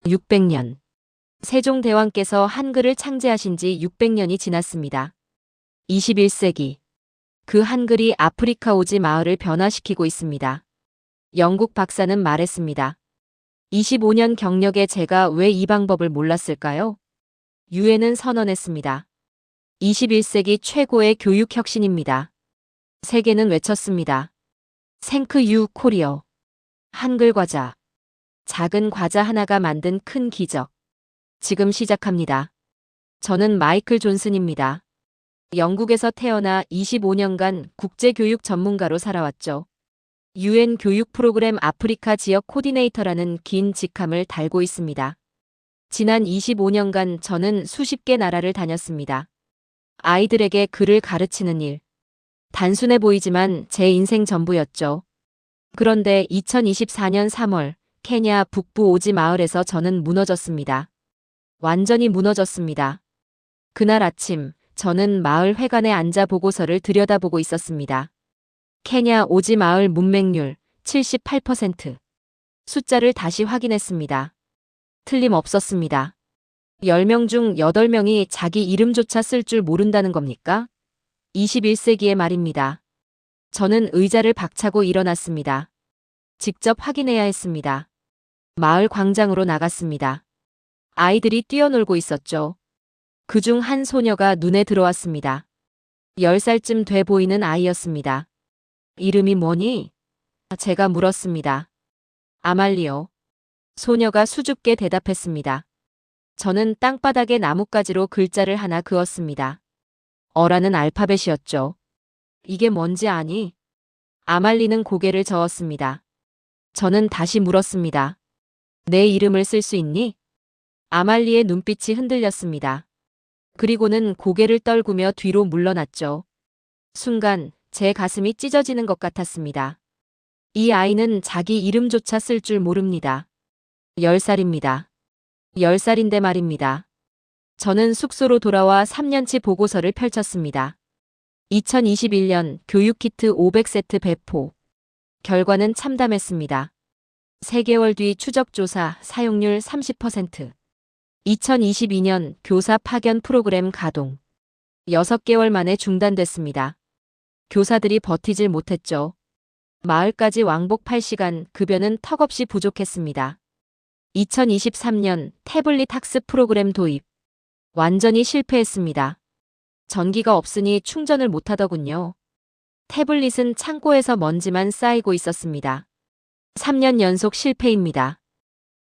600년. 세종대왕께서 한글을 창제하신 지 600년이 지났습니다. 21세기. 그 한글이 아프리카 오지 마을을 변화시키고 있습니다. 영국 박사는 말했습니다. 25년 경력에 제가 왜 이 방법을 몰랐을까요? 유엔은 선언했습니다. 21세기 최고의 교육 혁신입니다. 세계는 외쳤습니다. 생크 유 코리어. 한글 과자. 작은 과자 하나가 만든 큰 기적. 지금 시작합니다. 저는 마이클 존슨입니다. 영국에서 태어나 25년간 국제교육 전문가로 살아왔죠. 유엔 교육 프로그램 아프리카 지역 코디네이터라는 긴 직함을 달고 있습니다. 지난 25년간 저는 수십 개 나라를 다녔습니다. 아이들에게 글을 가르치는 일. 단순해 보이지만 제 인생 전부였죠. 그런데 2024년 3월 케냐 북부 오지 마을에서 저는 무너졌습니다. 완전히 무너졌습니다. 그날 아침 저는 마을 회관에 앉아 보고서를 들여다보고 있었습니다. 케냐 오지 마을 문맹률 78%. 숫자를 다시 확인했습니다. 틀림없었습니다. 10명 중 8명이 자기 이름조차 쓸 줄 모른다는 겁니까? 21세기의 말입니다. 저는 의자를 박차고 일어났습니다. 직접 확인해야 했습니다. 마을 광장으로 나갔습니다. 아이들이 뛰어놀고 있었죠. 그중 한 소녀가 눈에 들어왔습니다. 10살쯤 돼 보이는 아이였습니다. 이름이 뭐니? 제가 물었습니다. 아말리요. 소녀가 수줍게 대답했습니다. 저는 땅바닥에 나뭇가지로 글자를 하나 그었습니다. 어라는 알파벳이었죠. 이게 뭔지 아니? 아말리는 고개를 저었습니다. 저는 다시 물었습니다. 내 이름을 쓸 수 있니? 아말리의 눈빛이 흔들렸습니다. 그리고는 고개를 떨구며 뒤로 물러났죠. 순간 제 가슴이 찢어지는 것 같았습니다. 이 아이는 자기 이름조차 쓸 줄 모릅니다. 10살입니다. 10살인데 말입니다. 저는 숙소로 돌아와 3년치 보고서를 펼쳤습니다. 2021년 교육키트 500세트 배포. 결과는 참담했습니다. 3개월 뒤 추적조사 사용률 30%. 2022년 교사 파견 프로그램 가동. 6개월 만에 중단됐습니다. 교사들이 버티질 못했죠. 마을까지 왕복 8시간, 급여는 턱없이 부족했습니다. 2023년 태블릿 학습 프로그램 도입. 완전히 실패했습니다. 전기가 없으니 충전을 못하더군요. 태블릿은 창고에서 먼지만 쌓이고 있었습니다. 3년 연속 실패입니다.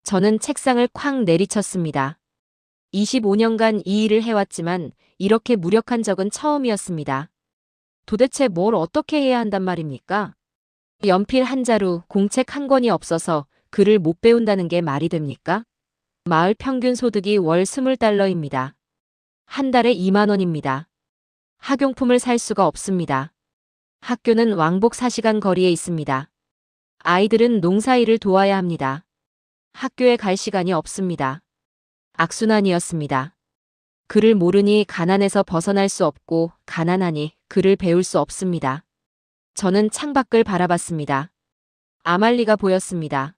저는 책상을 쾅 내리쳤습니다. 25년간 이 일을 해왔지만 이렇게 무력한 적은 처음이었습니다. 도대체 뭘 어떻게 해야 한단 말입니까? 연필 한 자루, 공책 한 권이 없어서 글을 못 배운다는 게 말이 됩니까? 마을 평균 소득이 월 20달러입니다. 한 달에 2만 원입니다. 학용품을 살 수가 없습니다. 학교는 왕복 4시간 거리에 있습니다. 아이들은 농사일을 도와야 합니다. 학교에 갈 시간이 없습니다. 악순환이었습니다. 글을 모르니 가난에서 벗어날 수 없고 가난하니 글을 배울 수 없습니다. 저는 창밖을 바라봤습니다. 아말리가 보였습니다.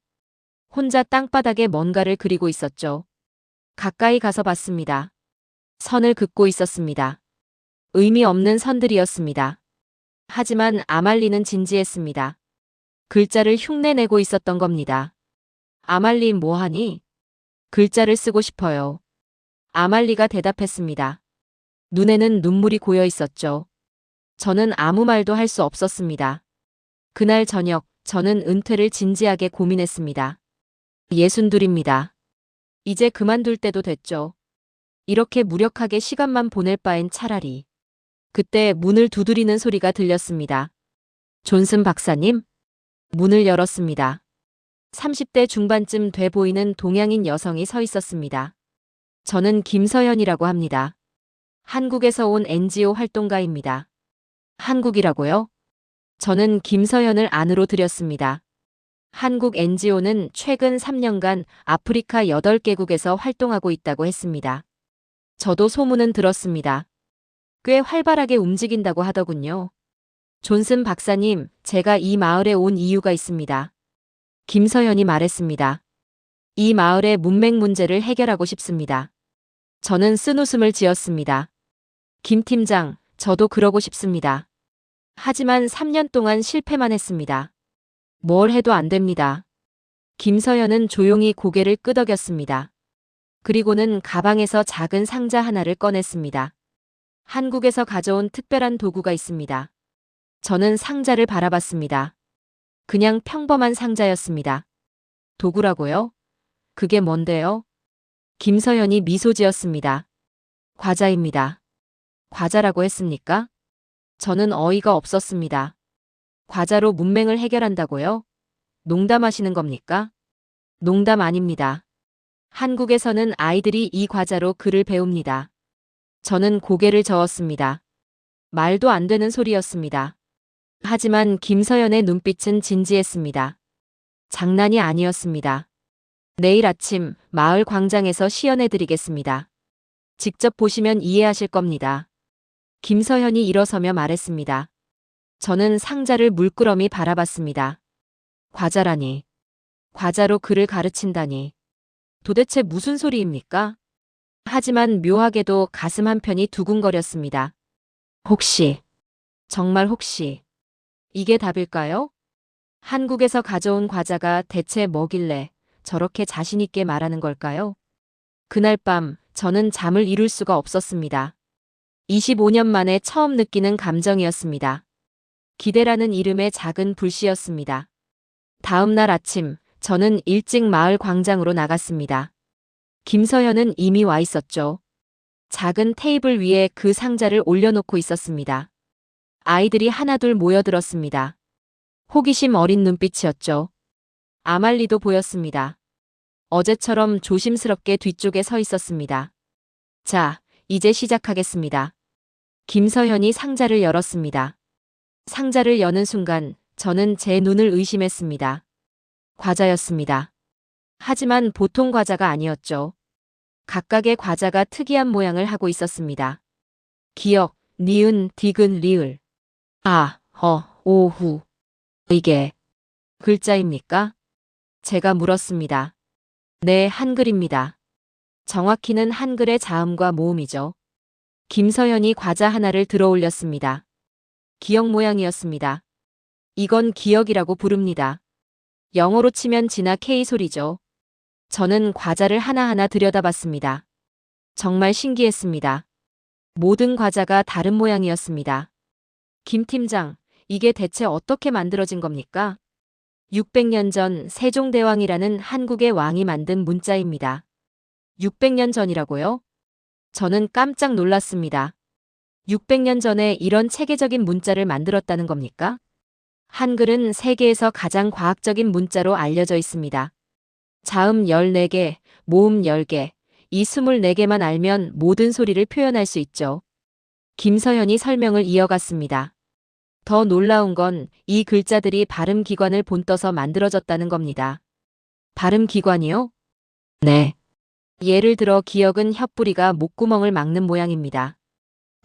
혼자 땅바닥에 뭔가를 그리고 있었죠. 가까이 가서 봤습니다. 선을 긋고 있었습니다. 의미 없는 선들이었습니다. 하지만 아말리는 진지했습니다. 글자를 흉내내고 있었던 겁니다. 아말리 뭐하니? 글자를 쓰고 싶어요. 아말리가 대답했습니다. 눈에는 눈물이 고여 있었죠. 저는 아무 말도 할 수 없었습니다. 그날 저녁 저는 은퇴를 진지하게 고민했습니다. 62입니다. 이제 그만둘 때도 됐죠. 이렇게 무력하게 시간만 보낼 바엔 차라리. 그때 문을 두드리는 소리가 들렸습니다. 존슨 박사님? 문을 열었습니다. 30대 중반쯤 돼 보이는 동양인 여성이 서 있었습니다. 저는 김서연이라고 합니다. 한국에서 온 NGO 활동가입니다. 한국이라고요? 저는 김서연을 안으로 들였습니다. 한국 NGO는 최근 3년간 아프리카 8개국에서 활동하고 있다고 했습니다. 저도 소문은 들었습니다. 꽤 활발하게 움직인다고 하더군요. 존슨 박사님, 제가 이 마을에 온 이유가 있습니다. 김서연이 말했습니다. 이 마을의 문맹 문제를 해결하고 싶습니다. 저는 쓴웃음을 지었습니다. 김 팀장, 저도 그러고 싶습니다. 하지만 3년 동안 실패만 했습니다. 뭘 해도 안 됩니다. 김서연은 조용히 고개를 끄덕였습니다. 그리고는 가방에서 작은 상자 하나를 꺼냈습니다. 한국에서 가져온 특별한 도구가 있습니다. 저는 상자를 바라봤습니다. 그냥 평범한 상자였습니다. 도구라고요? 그게 뭔데요? 김서연이 미소 지었습니다. 과자입니다. 과자라고 했습니까? 저는 어이가 없었습니다. 과자로 문맹을 해결한다고요? 농담하시는 겁니까? 농담 아닙니다. 한국에서는 아이들이 이 과자로 글을 배웁니다. 저는 고개를 저었습니다. 말도 안 되는 소리였습니다. 하지만 김서연의 눈빛은 진지했습니다. 장난이 아니었습니다. 내일 아침 마을 광장에서 시연해드리겠습니다. 직접 보시면 이해하실 겁니다. 김서연이 일어서며 말했습니다. 저는 상자를 물끄러미 바라봤습니다. 과자라니. 과자로 글을 가르친다니. 도대체 무슨 소리입니까? 하지만 묘하게도 가슴 한편이 두근거렸습니다. 혹시, 정말 혹시, 이게 답일까요? 한국에서 가져온 과자가 대체 뭐길래 저렇게 자신있게 말하는 걸까요? 그날 밤 저는 잠을 이룰 수가 없었습니다. 25년 만에 처음 느끼는 감정이었습니다. 기대라는 이름의 작은 불씨였습니다. 다음 날 아침 저는 일찍 마을 광장으로 나갔습니다. 김서연은 이미 와 있었죠. 작은 테이블 위에 그 상자를 올려놓고 있었습니다. 아이들이 하나둘 모여들었습니다. 호기심 어린 눈빛이었죠. 아말리도 보였습니다. 어제처럼 조심스럽게 뒤쪽에 서 있었습니다. 자, 이제 시작하겠습니다. 김서연이 상자를 열었습니다. 상자를 여는 순간 저는 제 눈을 의심했습니다. 과자였습니다. 하지만 보통 과자가 아니었죠. 각각의 과자가 특이한 모양을 하고 있었습니다. 기역, 니은, 디귿, 리을. 아, 오후. 이게 글자입니까? 제가 물었습니다. 네, 한글입니다. 정확히는 한글의 자음과 모음이죠. 김서연이 과자 하나를 들어 올렸습니다. 기역 모양이었습니다. 이건 기역이라고 부릅니다. 영어로 치면 진화 K 소리죠. 저는 과자를 하나하나 들여다봤습니다. 정말 신기했습니다. 모든 과자가 다른 모양이었습니다. 김 팀장, 이게 대체 어떻게 만들어진 겁니까? 600년 전 세종대왕이라는 한국의 왕이 만든 문자입니다. 600년 전이라고요? 저는 깜짝 놀랐습니다. 600년 전에 이런 체계적인 문자를 만들었다는 겁니까? 한글은 세계에서 가장 과학적인 문자로 알려져 있습니다. 자음 14개, 모음 10개, 이 24개만 알면 모든 소리를 표현할 수 있죠. 김서연이 설명을 이어갔습니다. 더 놀라운 건 이 글자들이 발음기관을 본떠서 만들어졌다는 겁니다. 발음기관이요? 네. 예를 들어 기역은 혓뿌리가 목구멍을 막는 모양입니다.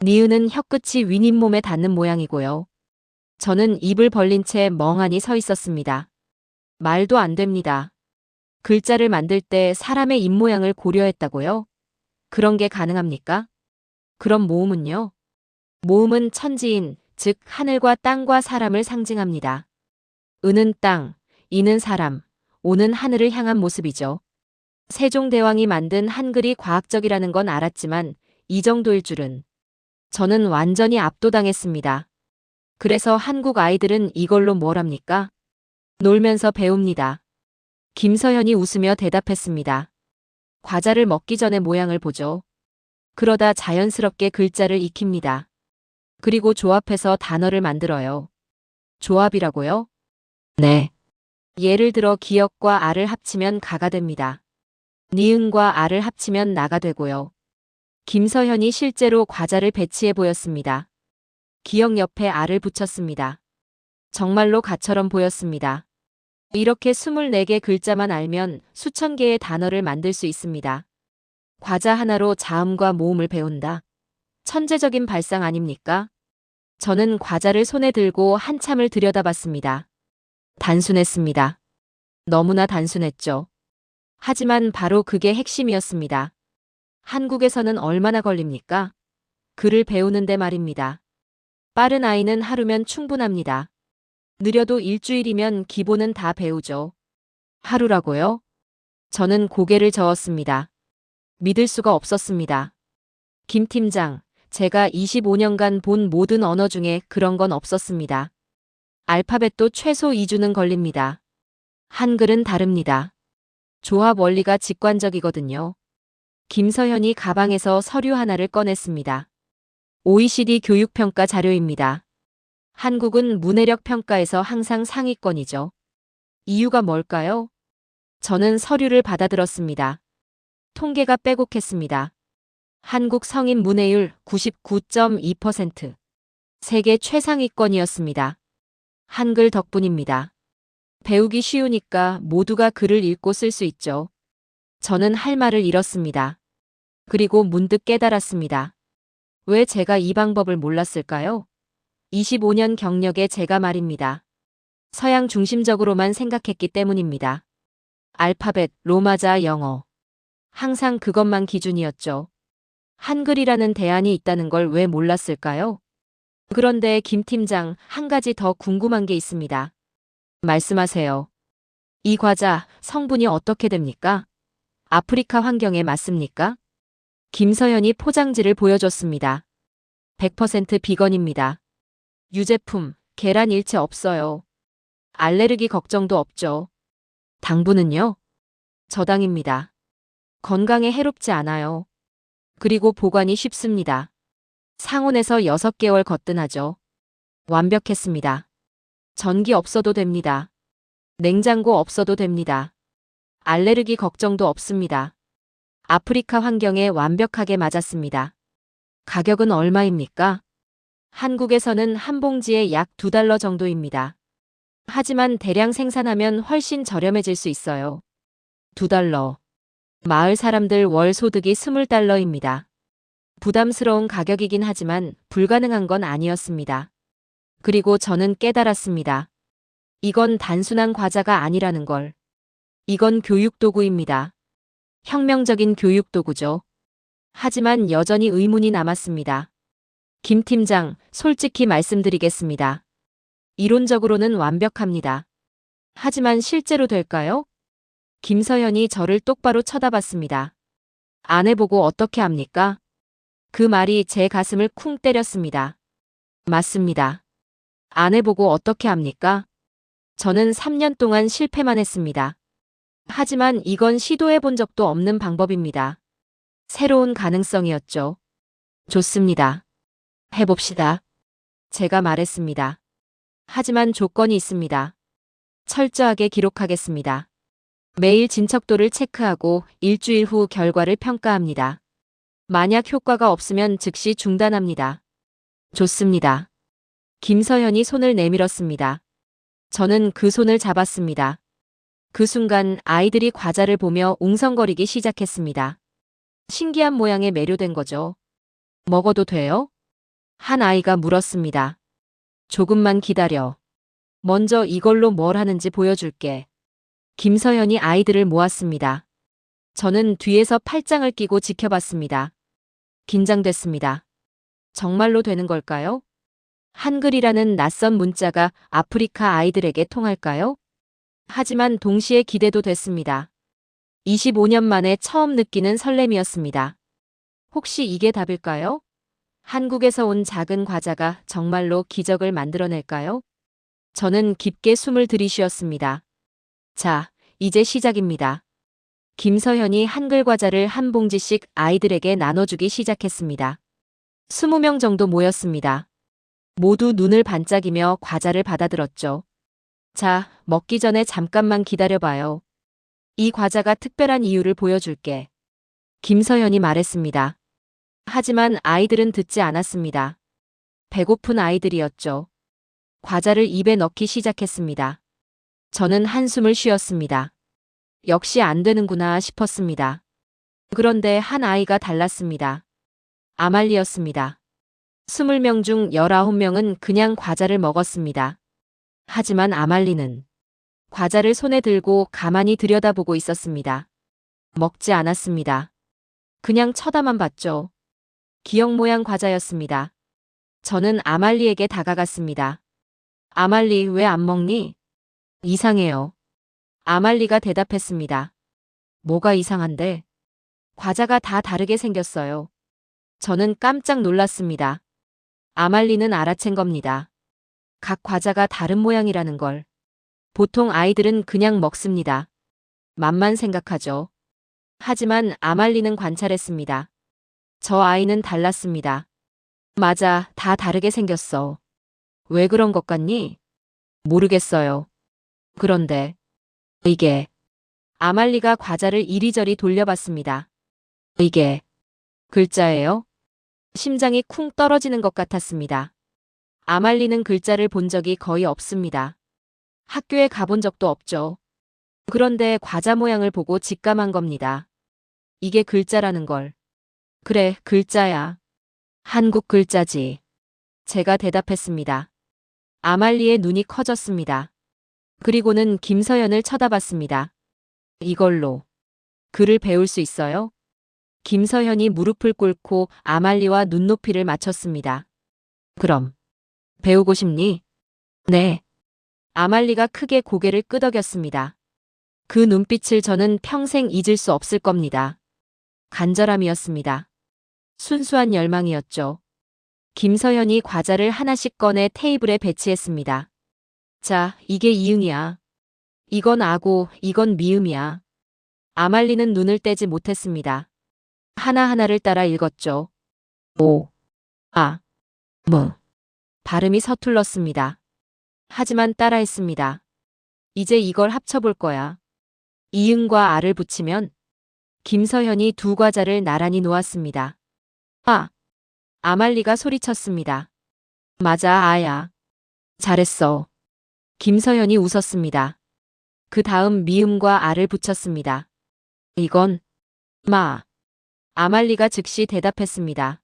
니은은 혀끝이 윗잇몸에 닿는 모양이고요. 저는 입을 벌린 채 멍하니 서 있었습니다. 말도 안 됩니다. 글자를 만들 때 사람의 입모양을 고려했다고요? 그런 게 가능합니까? 그럼 모음은요? 모음은 천지인, 즉 하늘과 땅과 사람을 상징합니다. 은은 땅, 이는 사람, 오는 하늘을 향한 모습이죠. 세종대왕이 만든 한글이 과학적이라는 건 알았지만 이 정도일 줄은. 저는 완전히 압도당했습니다. 그래서 한국 아이들은 이걸로 뭘 합니까? 놀면서 배웁니다. 김서연이 웃으며 대답했습니다. 과자를 먹기 전에 모양을 보죠. 그러다 자연스럽게 글자를 익힙니다. 그리고 조합해서 단어를 만들어요. 조합이라고요? 네. 예를 들어 기역과 아를 합치면 가가 됩니다. 니은과 아를 합치면 나가 되고요. 김서연이 실제로 과자를 배치해 보였습니다. 기역 옆에 아를 붙였습니다. 정말로 가처럼 보였습니다. 이렇게 24개 글자만 알면 수천 개의 단어를 만들 수 있습니다. 과자 하나로 자음과 모음을 배운다. 천재적인 발상 아닙니까? 저는 과자를 손에 들고 한참을 들여다봤습니다. 단순했습니다. 너무나 단순했죠. 하지만 바로 그게 핵심이었습니다. 한국에서는 얼마나 걸립니까? 글을 배우는데 말입니다. 빠른 아이는 하루면 충분합니다. 느려도 일주일이면 기본은 다 배우죠. 하루라고요? 저는 고개를 저었습니다. 믿을 수가 없었습니다. 김 팀장, 제가 25년간 본 모든 언어 중에 그런 건 없었습니다. 알파벳도 최소 2주는 걸립니다. 한글은 다릅니다. 조합 원리가 직관적이거든요. 김서현이 가방에서 서류 하나를 꺼냈습니다. OECD 교육평가 자료입니다. 한국은 문해력 평가에서 항상 상위권이죠. 이유가 뭘까요? 저는 서류를 받아들었습니다. 통계가 빼곡했습니다. 한국 성인 문해율 99.2%. 세계 최상위권이었습니다. 한글 덕분입니다. 배우기 쉬우니까 모두가 글을 읽고 쓸 수 있죠. 저는 할 말을 잃었습니다. 그리고 문득 깨달았습니다. 왜 제가 이 방법을 몰랐을까요? 25년 경력의 제가 말입니다. 서양 중심적으로만 생각했기 때문입니다. 알파벳, 로마자, 영어. 항상 그것만 기준이었죠. 한글이라는 대안이 있다는 걸 왜 몰랐을까요? 그런데 김 팀장, 한 가지 더 궁금한 게 있습니다. 말씀하세요. 이 과자, 성분이 어떻게 됩니까? 아프리카 환경에 맞습니까? 김서현이 포장지를 보여줬습니다. 100% 비건입니다. 유제품, 계란 일체 없어요. 알레르기 걱정도 없죠. 당분은요? 저당입니다. 건강에 해롭지 않아요. 그리고 보관이 쉽습니다. 상온에서 6개월 거뜬하죠. 완벽했습니다. 전기 없어도 됩니다. 냉장고 없어도 됩니다. 알레르기 걱정도 없습니다. 아프리카 환경에 완벽하게 맞았습니다. 가격은 얼마입니까? 한국에서는 한 봉지에 약 $2 정도입니다. 하지만 대량 생산하면 훨씬 저렴해질 수 있어요. $2. 마을 사람들 월 소득이 $20입니다. 부담스러운 가격이긴 하지만 불가능한 건 아니었습니다. 그리고 저는 깨달았습니다. 이건 단순한 과자가 아니라는 걸. 이건 교육도구입니다. 혁명적인 교육도구죠. 하지만 여전히 의문이 남았습니다. 김 팀장, 솔직히 말씀드리겠습니다. 이론적으로는 완벽합니다. 하지만 실제로 될까요? 김서현이 저를 똑바로 쳐다봤습니다. 안 해보고 어떻게 합니까? 그 말이 제 가슴을 쿵 때렸습니다. 맞습니다. 안 해보고 어떻게 합니까? 저는 3년 동안 실패만 했습니다. 하지만 이건 시도해 본 적도 없는 방법입니다. 새로운 가능성이었죠. 좋습니다. 해봅시다. 제가 말했습니다. 하지만 조건이 있습니다. 철저하게 기록하겠습니다. 매일 진척도를 체크하고 일주일 후 결과를 평가합니다. 만약 효과가 없으면 즉시 중단합니다. 좋습니다. 김서현이 손을 내밀었습니다. 저는 그 손을 잡았습니다. 그 순간 아이들이 과자를 보며 웅성거리기 시작했습니다. 신기한 모양에 매료된 거죠. 먹어도 돼요? 한 아이가 물었습니다. 조금만 기다려. 먼저 이걸로 뭘 하는지 보여줄게. 김서현이 아이들을 모았습니다. 저는 뒤에서 팔짱을 끼고 지켜봤습니다. 긴장됐습니다. 정말로 되는 걸까요? 한글이라는 낯선 문자가 아프리카 아이들에게 통할까요? 하지만 동시에 기대도 됐습니다. 25년 만에 처음 느끼는 설렘이었습니다. 혹시 이게 답일까요? 한국에서 온 작은 과자가 정말로 기적을 만들어낼까요? 저는 깊게 숨을 들이쉬었습니다. 자, 이제 시작입니다. 김서현이 한글 과자를 한 봉지씩 아이들에게 나눠주기 시작했습니다. 20명 정도 모였습니다. 모두 눈을 반짝이며 과자를 받아들었죠. 자, 먹기 전에 잠깐만 기다려봐요. 이 과자가 특별한 이유를 보여줄게. 김서현이 말했습니다. 하지만 아이들은 듣지 않았습니다. 배고픈 아이들이었죠. 과자를 입에 넣기 시작했습니다. 저는 한숨을 쉬었습니다. 역시 안 되는구나 싶었습니다. 그런데 한 아이가 달랐습니다. 아말리였습니다. 20명 중 19명은 그냥 과자를 먹었습니다. 하지만 아말리는 과자를 손에 들고 가만히 들여다보고 있었습니다. 먹지 않았습니다. 그냥 쳐다만 봤죠. 기억 모양 과자였습니다. 저는 아말리에게 다가갔습니다. 아말리, 왜 안 먹니? 이상해요. 아말리가 대답했습니다. 뭐가 이상한데? 과자가 다 다르게 생겼어요. 저는 깜짝 놀랐습니다. 아말리는 알아챈 겁니다. 각 과자가 다른 모양이라는 걸. 보통 아이들은 그냥 먹습니다. 맛만 생각하죠. 하지만 아말리는 관찰했습니다. 저 아이는 달랐습니다. 맞아, 다 다르게 생겼어. 왜 그런 것 같니? 모르겠어요. 그런데 이게 아말리가 과자를 이리저리 돌려봤습니다. 이게 글자예요? 심장이 쿵 떨어지는 것 같았습니다. 아말리는 글자를 본 적이 거의 없습니다. 학교에 가본 적도 없죠. 그런데 과자 모양을 보고 직감한 겁니다. 이게 글자라는 걸. 그래, 글자야. 한국 글자지. 제가 대답했습니다. 아말리의 눈이 커졌습니다. 그리고는 김서연을 쳐다봤습니다. 이걸로 글을 배울 수 있어요? 김서현이 무릎을 꿇고 아말리와 눈높이를 맞췄습니다. 그럼 배우고 싶니? 네. 아말리가 크게 고개를 끄덕였습니다. 그 눈빛을 저는 평생 잊을 수 없을 겁니다. 간절함이었습니다. 순수한 열망이었죠. 김서현이 과자를 하나씩 꺼내 테이블에 배치했습니다. 자, 이게 이응이야. 이건 아고, 이건 미음이야. 아말리는 눈을 떼지 못했습니다. 하나하나를 따라 읽었죠. 오, 아, 무. 발음이 서툴렀습니다. 하지만 따라했습니다. 이제 이걸 합쳐볼 거야. 이응과 아를 붙이면 김서현이 두 과자를 나란히 놓았습니다. 아! 아말리가 소리쳤습니다. 맞아, 아야. 잘했어. 김서현이 웃었습니다. 그 다음 미음과 아를 붙였습니다. 이건 마. 아말리가 즉시 대답했습니다.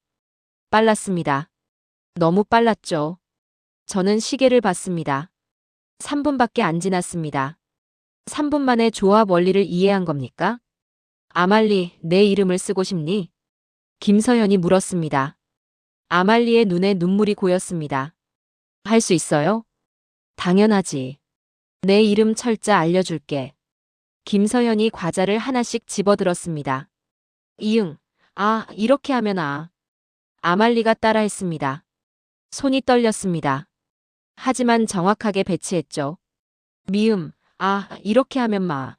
빨랐습니다. 너무 빨랐죠. 저는 시계를 봤습니다. 3분밖에 안 지났습니다. 3분 만에 조합 원리를 이해한 겁니까? 아말리, 내 이름을 쓰고 싶니? 김서현이 물었습니다. 아말리의 눈에 눈물이 고였습니다. 할 수 있어요? 당연하지. 내 이름 철자 알려줄게. 김서현이 과자를 하나씩 집어들었습니다. 이응, 아, 이렇게 하면 아. 아말리가 따라했습니다. 손이 떨렸습니다. 하지만 정확하게 배치했죠. 미음, 아, 이렇게 하면 마.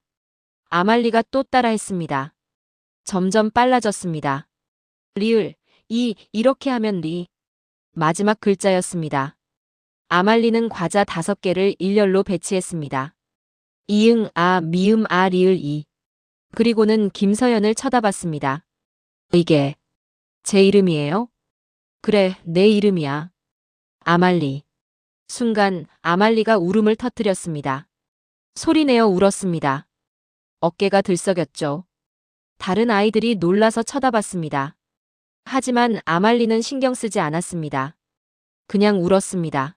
아말리가 또 따라했습니다. 점점 빨라졌습니다. 리을, 이렇게 하면 리. 마지막 글자였습니다. 아말리는 과자 5개를 일렬로 배치했습니다. 이응, 아, 미음, 아, 리을, 이. 그리고는 김서연을 쳐다봤습니다. 이게 제 이름이에요? 그래, 내 이름이야. 아말리. 순간 아말리가 울음을 터뜨렸습니다. 소리내어 울었습니다. 어깨가 들썩였죠. 다른 아이들이 놀라서 쳐다봤습니다. 하지만 아말리는 신경 쓰지 않았습니다. 그냥 울었습니다.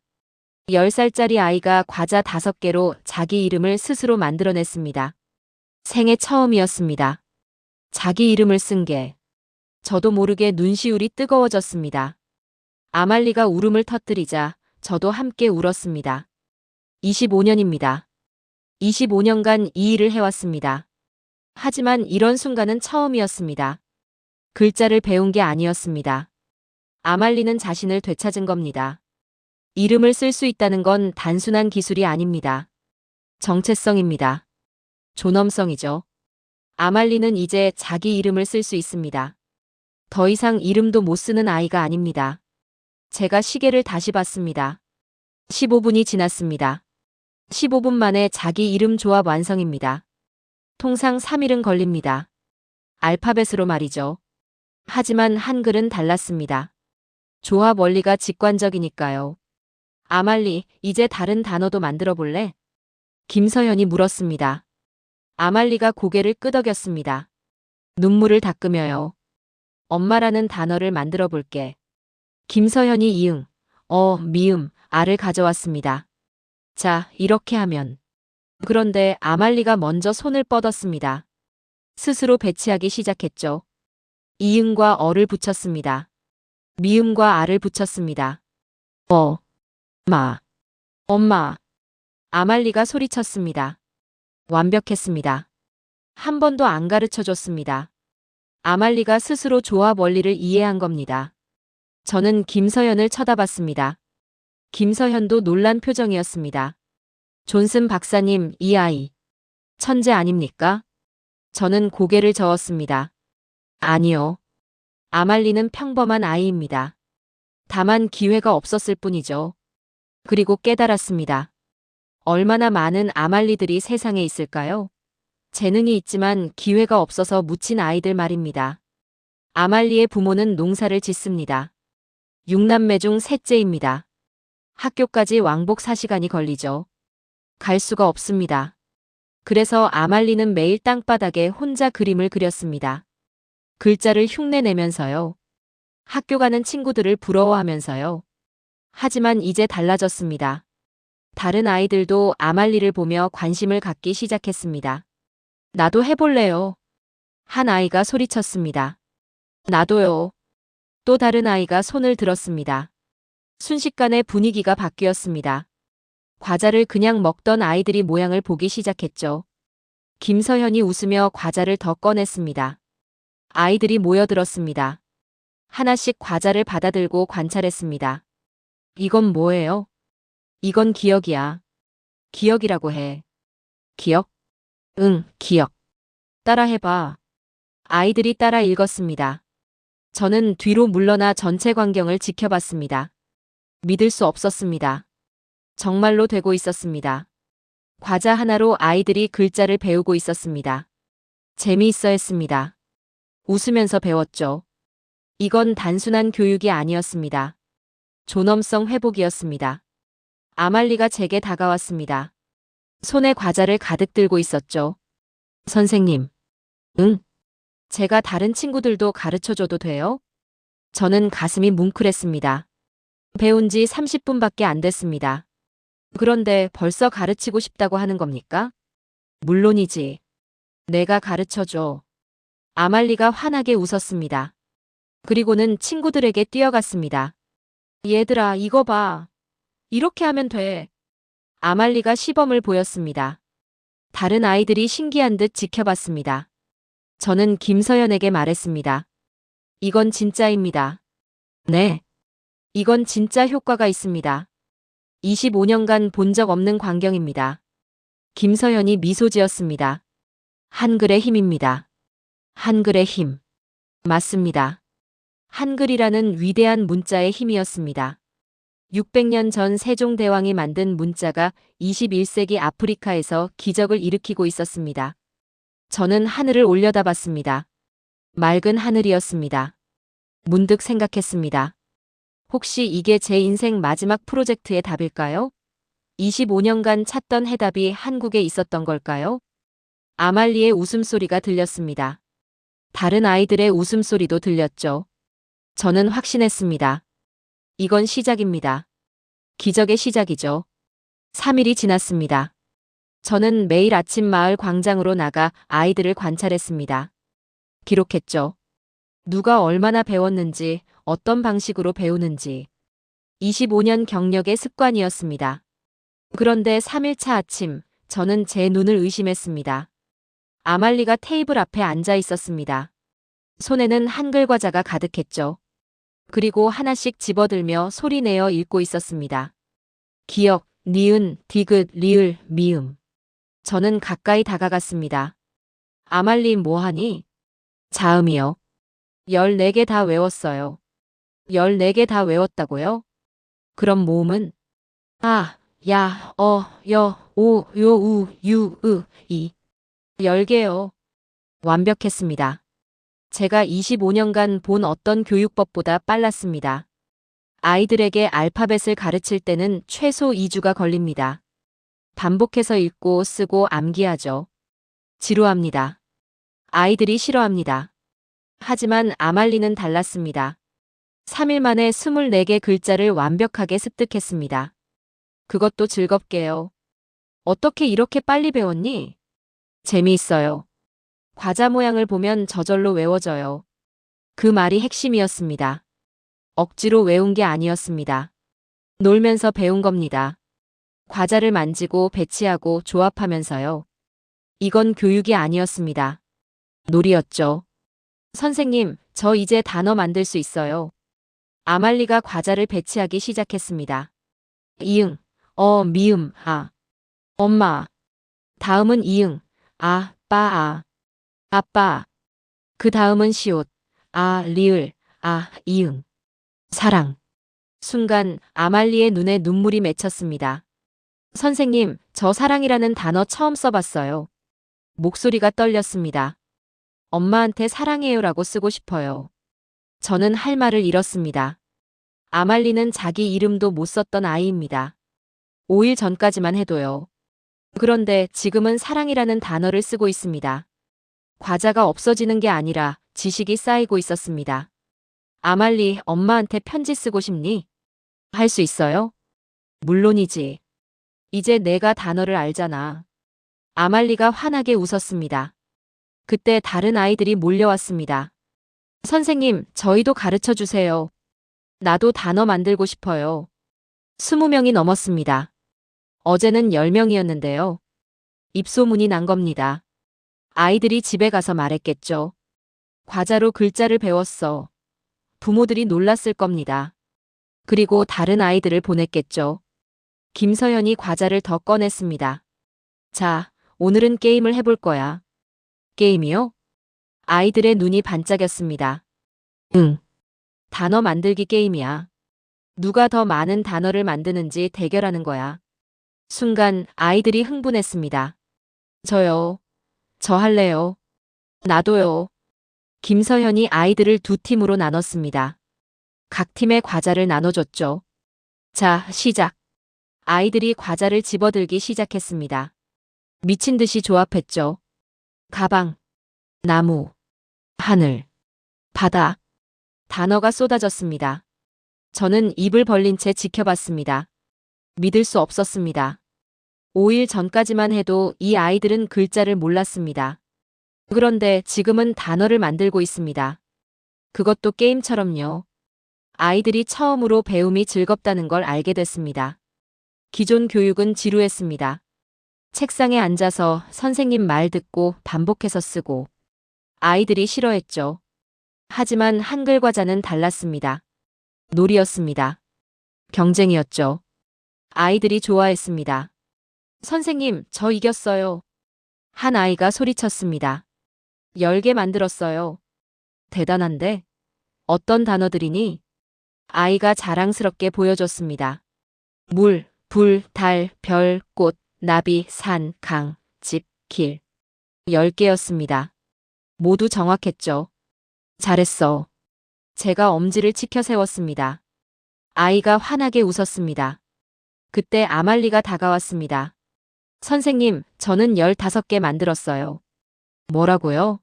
10살짜리 아이가 과자 5개로 자기 이름을 스스로 만들어냈습니다. 생애 처음이었습니다. 자기 이름을 쓴 게. 저도 모르게 눈시울이 뜨거워졌습니다. 아말리가 울음을 터뜨리자 저도 함께 울었습니다. 25년입니다. 25년간 이 일을 해왔습니다. 하지만 이런 순간은 처음이었습니다. 글자를 배운 게 아니었습니다. 아말리는 자신을 되찾은 겁니다. 이름을 쓸 수 있다는 건 단순한 기술이 아닙니다. 정체성입니다. 존엄성이죠. 아말리는 이제 자기 이름을 쓸 수 있습니다. 더 이상 이름도 못 쓰는 아이가 아닙니다. 제가 시계를 다시 봤습니다. 15분이 지났습니다. 15분 만에 자기 이름 조합 완성입니다. 통상 3일은 걸립니다. 알파벳으로 말이죠. 하지만 한글은 달랐습니다. 조합 원리가 직관적이니까요. 아말리, 이제 다른 단어도 만들어 볼래? 김서현이 물었습니다. 아말리가 고개를 끄덕였습니다. 눈물을 닦으며요. 엄마라는 단어를 만들어 볼게. 김서현이 이응, 미음, 아를 가져왔습니다. 자, 이렇게 하면. 그런데 아말리가 먼저 손을 뻗었습니다. 스스로 배치하기 시작했죠. 이응과 어를 붙였습니다. 미음과 아를 붙였습니다. 엄마. 아말리가 소리쳤습니다. 완벽했습니다. 한 번도 안 가르쳐 줬습니다. 아말리가 스스로 조합 원리를 이해한 겁니다. 저는 김서현을 쳐다봤습니다. 김서현도 놀란 표정이었습니다. 존슨 박사님, 이 아이 천재 아닙니까? 저는 고개를 저었습니다. 아니요. 아말리는 평범한 아이입니다. 다만 기회가 없었을 뿐이죠. 그리고 깨달았습니다. 얼마나 많은 아말리들이 세상에 있을까요? 재능이 있지만 기회가 없어서 묻힌 아이들 말입니다. 아말리의 부모는 농사를 짓습니다. 6남매 중 셋째입니다. 학교까지 왕복 4시간이 걸리죠. 갈 수가 없습니다. 그래서 아말리는 매일 땅바닥에 혼자 그림을 그렸습니다. 글자를 흉내내면서요. 학교 가는 친구들을 부러워하면서요. 하지만 이제 달라졌습니다. 다른 아이들도 아말리를 보며 관심을 갖기 시작했습니다. 나도 해볼래요. 한 아이가 소리쳤습니다. 나도요. 또 다른 아이가 손을 들었습니다. 순식간에 분위기가 바뀌었습니다. 과자를 그냥 먹던 아이들이 모양을 보기 시작했죠. 김서현이 웃으며 과자를 더 꺼냈습니다. 아이들이 모여들었습니다. 하나씩 과자를 받아들고 관찰했습니다. 이건 뭐예요? 이건 기억이야. 기억이라고 해. 기억? 응, 기억. 따라해봐. 아이들이 따라 읽었습니다. 저는 뒤로 물러나 전체 광경을 지켜봤습니다. 믿을 수 없었습니다. 정말로 되고 있었습니다. 과자 하나로 아이들이 글자를 배우고 있었습니다. 재미있어 했습니다. 웃으면서 배웠죠. 이건 단순한 교육이 아니었습니다. 존엄성 회복이었습니다. 아말리가 제게 다가왔습니다. 손에 과자를 가득 들고 있었죠. 선생님. 응? 제가 다른 친구들도 가르쳐줘도 돼요? 저는 가슴이 뭉클했습니다. 배운 지 30분밖에 안 됐습니다. 그런데 벌써 가르치고 싶다고 하는 겁니까? 물론이지. 내가 가르쳐줘. 아말리가 환하게 웃었습니다. 그리고는 친구들에게 뛰어갔습니다. 얘들아, 이거 봐. 이렇게 하면 돼. 아말리가 시범을 보였습니다. 다른 아이들이 신기한 듯 지켜봤습니다. 저는 김서연에게 말했습니다. 이건 진짜입니다. 네. 이건 진짜 효과가 있습니다. 25년간 본 적 없는 광경입니다. 김서연이 미소 지었습니다. 한글의 힘입니다. 한글의 힘. 맞습니다. 한글이라는 위대한 문자의 힘이었습니다. 600년 전 세종대왕이 만든 문자가 21세기 아프리카에서 기적을 일으키고 있었습니다. 저는 하늘을 올려다봤습니다. 맑은 하늘이었습니다. 문득 생각했습니다. 혹시 이게 제 인생 마지막 프로젝트의 답일까요? 25년간 찾던 해답이 한국에 있었던 걸까요? 아말리의 웃음소리가 들렸습니다. 다른 아이들의 웃음소리도 들렸죠. 저는 확신했습니다. 이건 시작입니다. 기적의 시작이죠. 3일이 지났습니다. 저는 매일 아침 마을 광장으로 나가 아이들을 관찰했습니다. 기록했죠. 누가 얼마나 배웠는지, 어떤 방식으로 배우는지. 25년 경력의 습관이었습니다. 그런데 3일차 아침, 저는 제 눈을 의심했습니다. 아말리가 테이블 앞에 앉아 있었습니다. 손에는 한글 과자가 가득했죠. 그리고 하나씩 집어들며 소리내어 읽고 있었습니다. 기억, 니은, 디귿, 리을, 미음. 저는 가까이 다가갔습니다. 아말리 뭐하니? 자음이요. 14개 다 외웠어요. 14개 다 외웠다고요? 그럼 모음은? 아, 야, 여, 오, 요, 우, 유, 으, 이. 10개요. 완벽했습니다. 제가 25년간 본 어떤 교육법보다 빨랐습니다. 아이들에게 알파벳을 가르칠 때는 최소 2주가 걸립니다. 반복해서 읽고 쓰고 암기하죠. 지루합니다. 아이들이 싫어합니다. 하지만 아말리는 달랐습니다. 3일 만에 24개 글자를 완벽하게 습득했습니다. 그것도 즐겁게요. 어떻게 이렇게 빨리 배웠니? 재미있어요. 과자 모양을 보면 저절로 외워져요. 그 말이 핵심이었습니다. 억지로 외운 게 아니었습니다. 놀면서 배운 겁니다. 과자를 만지고 배치하고 조합하면서요. 이건 교육이 아니었습니다. 놀이였죠. 선생님, 저 이제 단어 만들 수 있어요. 아말리가 과자를 배치하기 시작했습니다. 이응, 미음, 아. 엄마. 다음은 이응, 아, 빠아. 아빠. 그 다음은 시옷, 아, 리을, 아, 이응. 사랑. 순간 아말리의 눈에 눈물이 맺혔습니다. 선생님, 저 사랑이라는 단어 처음 써봤어요. 목소리가 떨렸습니다. 엄마한테 사랑해요라고 쓰고 싶어요. 저는 할 말을 잃었습니다. 아말리는 자기 이름도 못 썼던 아이입니다. 5일 전까지만 해도요. 그런데 지금은 사랑이라는 단어를 쓰고 있습니다. 과자가 없어지는 게 아니라 지식이 쌓이고 있었습니다. 아말리, 엄마한테 편지 쓰고 싶니? 할 수 있어요? 물론이지. 이제 내가 단어를 알잖아. 아말리가 환하게 웃었습니다. 그때 다른 아이들이 몰려왔습니다. 선생님, 저희도 가르쳐 주세요. 나도 단어 만들고 싶어요. 20명이 넘었습니다. 어제는 10명이었는데요. 입소문이 난 겁니다. 아이들이 집에 가서 말했겠죠. 과자로 글자를 배웠어. 부모들이 놀랐을 겁니다. 그리고 다른 아이들을 보냈겠죠. 김서연이 과자를 더 꺼냈습니다. 자, 오늘은 게임을 해볼 거야. 게임이요? 아이들의 눈이 반짝였습니다. 응. 단어 만들기 게임이야. 누가 더 많은 단어를 만드는지 대결하는 거야. 순간 아이들이 흥분했습니다. 저요. 저 할래요. 나도요. 김서현이 아이들을 두 팀으로 나눴습니다. 각 팀에 과자를 나눠줬죠. 자, 시작. 아이들이 과자를 집어들기 시작했습니다. 미친 듯이 조합했죠. 가방, 나무, 하늘, 바다. 단어가 쏟아졌습니다. 저는 입을 벌린 채 지켜봤습니다. 믿을 수 없었습니다. 5일 전까지만 해도 이 아이들은 글자를 몰랐습니다. 그런데 지금은 단어를 만들고 있습니다. 그것도 게임처럼요. 아이들이 처음으로 배움이 즐겁다는 걸 알게 됐습니다. 기존 교육은 지루했습니다. 책상에 앉아서 선생님 말 듣고 반복해서 쓰고. 아이들이 싫어했죠. 하지만 한글 과자는 달랐습니다. 놀이였습니다. 경쟁이었죠. 아이들이 좋아했습니다. 선생님, 저 이겼어요. 한 아이가 소리쳤습니다. 10개 만들었어요. 대단한데? 어떤 단어들이니? 아이가 자랑스럽게 보여줬습니다. 물, 불, 달, 별, 꽃, 나비, 산, 강, 집, 길. 10개였습니다. 모두 정확했죠. 잘했어. 제가 엄지를 치켜 세웠습니다. 아이가 환하게 웃었습니다. 그때 아말리가 다가왔습니다. 선생님, 저는 15개 만들었어요. 뭐라고요?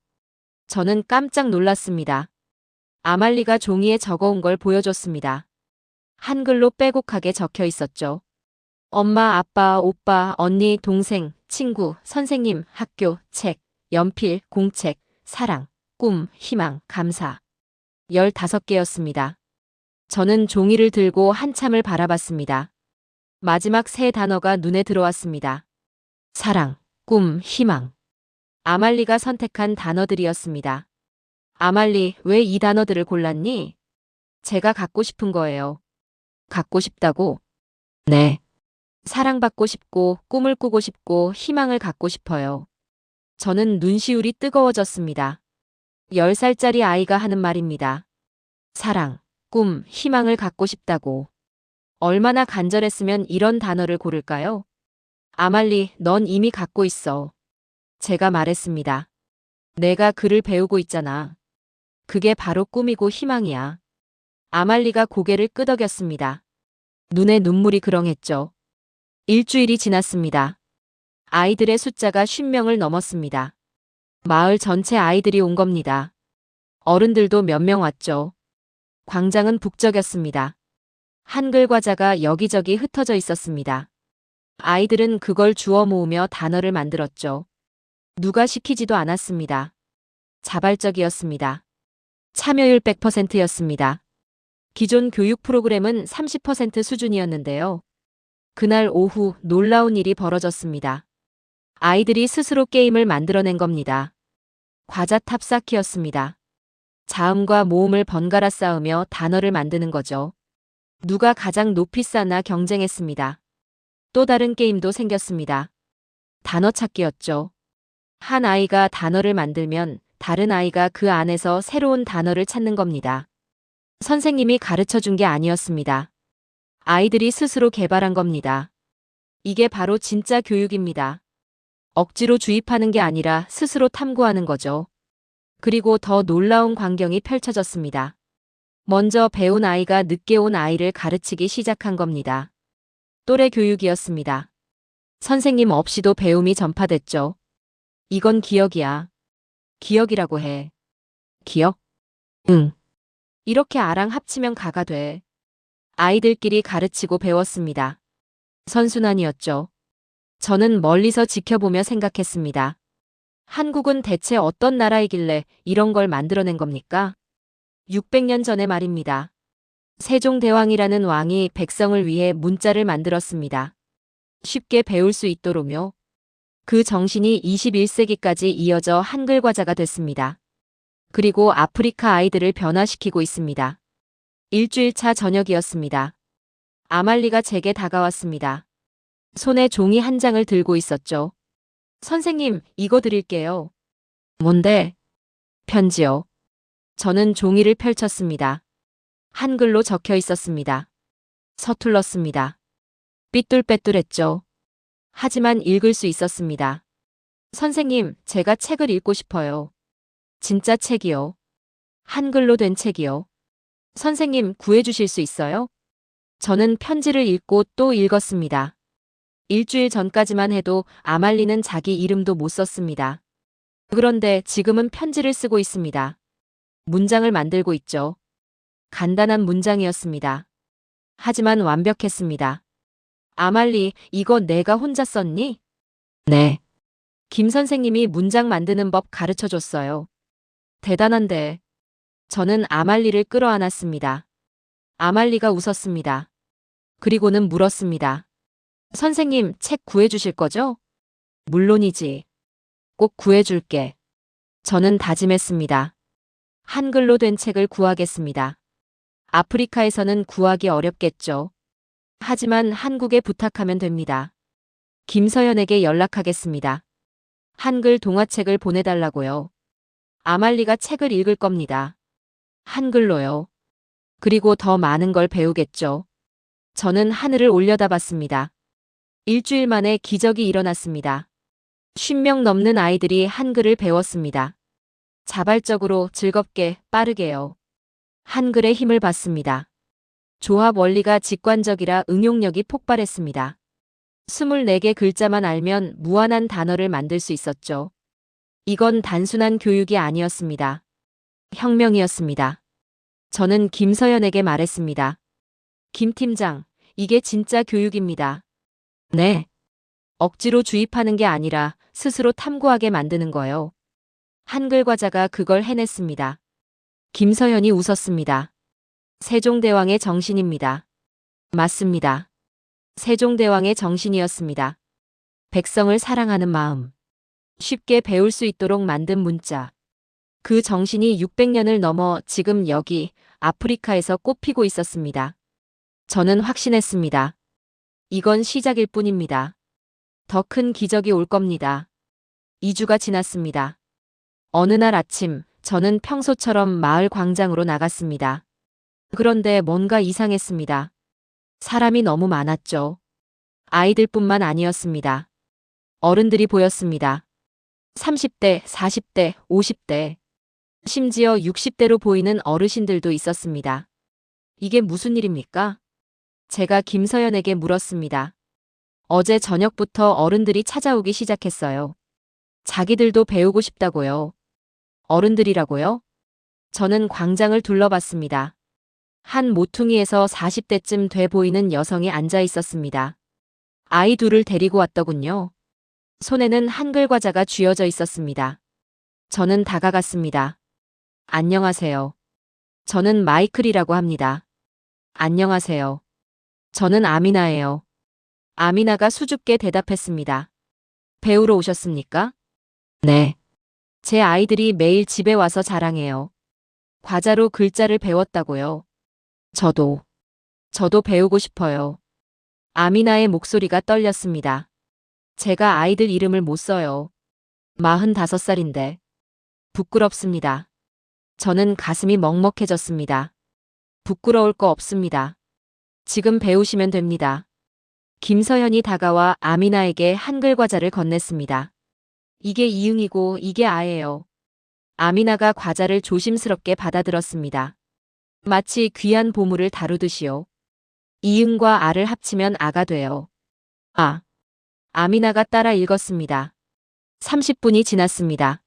저는 깜짝 놀랐습니다. 아말리가 종이에 적어온 걸 보여줬습니다. 한글로 빼곡하게 적혀 있었죠. 엄마, 아빠, 오빠, 언니, 동생, 친구, 선생님, 학교, 책, 연필, 공책, 사랑, 꿈, 희망, 감사. 15개였습니다. 저는 종이를 들고 한참을 바라봤습니다. 마지막 세 단어가 눈에 들어왔습니다. 사랑, 꿈, 희망. 아말리가 선택한 단어들이었습니다. 아말리, 왜 이 단어들을 골랐니? 제가 갖고 싶은 거예요. 갖고 싶다고? 네. 사랑받고 싶고, 꿈을 꾸고 싶고, 희망을 갖고 싶어요. 저는 눈시울이 뜨거워졌습니다. 10살짜리 아이가 하는 말입니다. 사랑, 꿈, 희망을 갖고 싶다고. 얼마나 간절했으면 이런 단어를 고를까요? 아말리, 넌 이미 갖고 있어. 제가 말했습니다. 내가 글을 배우고 있잖아. 그게 바로 꿈이고 희망이야. 아말리가 고개를 끄덕였습니다. 눈에 눈물이 그렁했죠. 일주일이 지났습니다. 아이들의 숫자가 50명을 넘었습니다. 마을 전체 아이들이 온 겁니다. 어른들도 몇 명 왔죠. 광장은 북적였습니다. 한글 과자가 여기저기 흩어져 있었습니다. 아이들은 그걸 주워 모으며 단어를 만들었죠. 누가 시키지도 않았습니다. 자발적이었습니다. 참여율 100%였습니다. 기존 교육 프로그램은 30% 수준이었는데요. 그날 오후 놀라운 일이 벌어졌습니다. 아이들이 스스로 게임을 만들어낸 겁니다. 과자 탑쌓기였습니다. 자음과 모음을 번갈아 쌓으며 단어를 만드는 거죠. 누가 가장 높이 쌓나 경쟁했습니다. 또 다른 게임도 생겼습니다. 단어 찾기였죠. 한 아이가 단어를 만들면 다른 아이가 그 안에서 새로운 단어를 찾는 겁니다. 선생님이 가르쳐 준 게 아니었습니다. 아이들이 스스로 개발한 겁니다. 이게 바로 진짜 교육입니다. 억지로 주입하는 게 아니라 스스로 탐구하는 거죠. 그리고 더 놀라운 광경이 펼쳐졌습니다. 먼저 배운 아이가 늦게 온 아이를 가르치기 시작한 겁니다. 또래 교육이었습니다. 선생님 없이도 배움이 전파됐죠. 이건 기억이야. 기억이라고 해. 기억? 응. 이렇게 아랑 합치면 가가 돼. 아이들끼리 가르치고 배웠습니다. 선순환이었죠. 저는 멀리서 지켜보며 생각했습니다. 한국은 대체 어떤 나라이길래 이런 걸 만들어낸 겁니까? 600년 전의 말입니다. 세종대왕이라는 왕이 백성을 위해 문자를 만들었습니다. 쉽게 배울 수 있도록요. 그 정신이 21세기까지 이어져 한글 과자가 됐습니다. 그리고 아프리카 아이들을 변화시키고 있습니다. 일주일차 저녁이었습니다. 아말리가 제게 다가왔습니다. 손에 종이 한 장을 들고 있었죠. 선생님, 이거 드릴게요. 뭔데? 편지요. 저는 종이를 펼쳤습니다. 한글로 적혀 있었습니다. 서툴렀습니다. 삐뚤빼뚤했죠. 하지만 읽을 수 있었습니다. 선생님, 제가 책을 읽고 싶어요. 진짜 책이요. 한글로 된 책이요. 선생님, 구해주실 수 있어요? 저는 편지를 읽고 또 읽었습니다. 일주일 전까지만 해도 아말리는 자기 이름도 못 썼습니다. 그런데 지금은 편지를 쓰고 있습니다. 문장을 만들고 있죠. 간단한 문장이었습니다. 하지만 완벽했습니다. 아말리, 이거 내가 혼자 썼니? 네. 김 선생님이 문장 만드는 법 가르쳐 줬어요. 대단한데. 저는 아말리를 끌어안았습니다. 아말리가 웃었습니다. 그리고는 물었습니다. 선생님, 책 구해주실 거죠? 물론이지. 꼭 구해줄게. 저는 다짐했습니다. 한글로 된 책을 구하겠습니다. 아프리카에서는 구하기 어렵겠죠. 하지만 한국에 부탁하면 됩니다. 김서연에게 연락하겠습니다. 한글 동화책을 보내달라고요. 아말리가 책을 읽을 겁니다. 한글로요. 그리고 더 많은 걸 배우겠죠. 저는 하늘을 올려다봤습니다. 일주일 만에 기적이 일어났습니다. 50명 넘는 아이들이 한글을 배웠습니다. 자발적으로 즐겁게 빠르게요. 한글의 힘을 받습니다. 조합 원리가 직관적이라 응용력이 폭발했습니다. 24개 글자만 알면 무한한 단어를 만들 수 있었죠. 이건 단순한 교육이 아니었습니다. 혁명이었습니다. 저는 김서연에게 말했습니다. 김 팀장, 이게 진짜 교육입니다. 네. 억지로 주입하는 게 아니라 스스로 탐구하게 만드는 거요. 한글 과자가 그걸 해냈습니다. 김서연이 웃었습니다. 세종대왕의 정신입니다. 맞습니다. 세종대왕의 정신이었습니다. 백성을 사랑하는 마음. 쉽게 배울 수 있도록 만든 문자. 그 정신이 600년을 넘어 지금 여기 아프리카에서 꽃피고 있었습니다. 저는 확신했습니다. 이건 시작일 뿐입니다. 더 큰 기적이 올 겁니다. 2주가 지났습니다. 어느 날 아침, 저는 평소처럼 마을 광장으로 나갔습니다. 그런데 뭔가 이상했습니다. 사람이 너무 많았죠. 아이들뿐만 아니었습니다. 어른들이 보였습니다. 30대, 40대, 50대, 심지어 60대로 보이는 어르신들도 있었습니다. 이게 무슨 일입니까? 제가 김서연에게 물었습니다. 어제 저녁부터 어른들이 찾아오기 시작했어요. 자기들도 배우고 싶다고요. 어른들이라고요? 저는 광장을 둘러봤습니다. 한 모퉁이에서 40대쯤 돼 보이는 여성이 앉아 있었습니다. 아이 둘을 데리고 왔더군요. 손에는 한글 과자가 쥐어져 있었습니다. 저는 다가갔습니다. 안녕하세요. 저는 마이클이라고 합니다. 안녕하세요. 저는 아미나예요. 아미나가 수줍게 대답했습니다. 배우러 오셨습니까? 네. 제 아이들이 매일 집에 와서 자랑해요. 과자로 글자를 배웠다고요. 저도. 저도 배우고 싶어요. 아미나의 목소리가 떨렸습니다. 제가 아이들 이름을 못 써요. 45살인데. 부끄럽습니다. 저는 가슴이 먹먹해졌습니다. 부끄러울 거 없습니다. 지금 배우시면 됩니다. 김서현이 다가와 아미나에게 한글 과자를 건넸습니다. 이게 이응이고 이게 아예요. 아미나가 과자를 조심스럽게 받아들었습니다. 마치 귀한 보물을 다루듯이요. 이응과 아를 합치면 아가 돼요. 아. 아미나가 따라 읽었습니다. 30분이 지났습니다.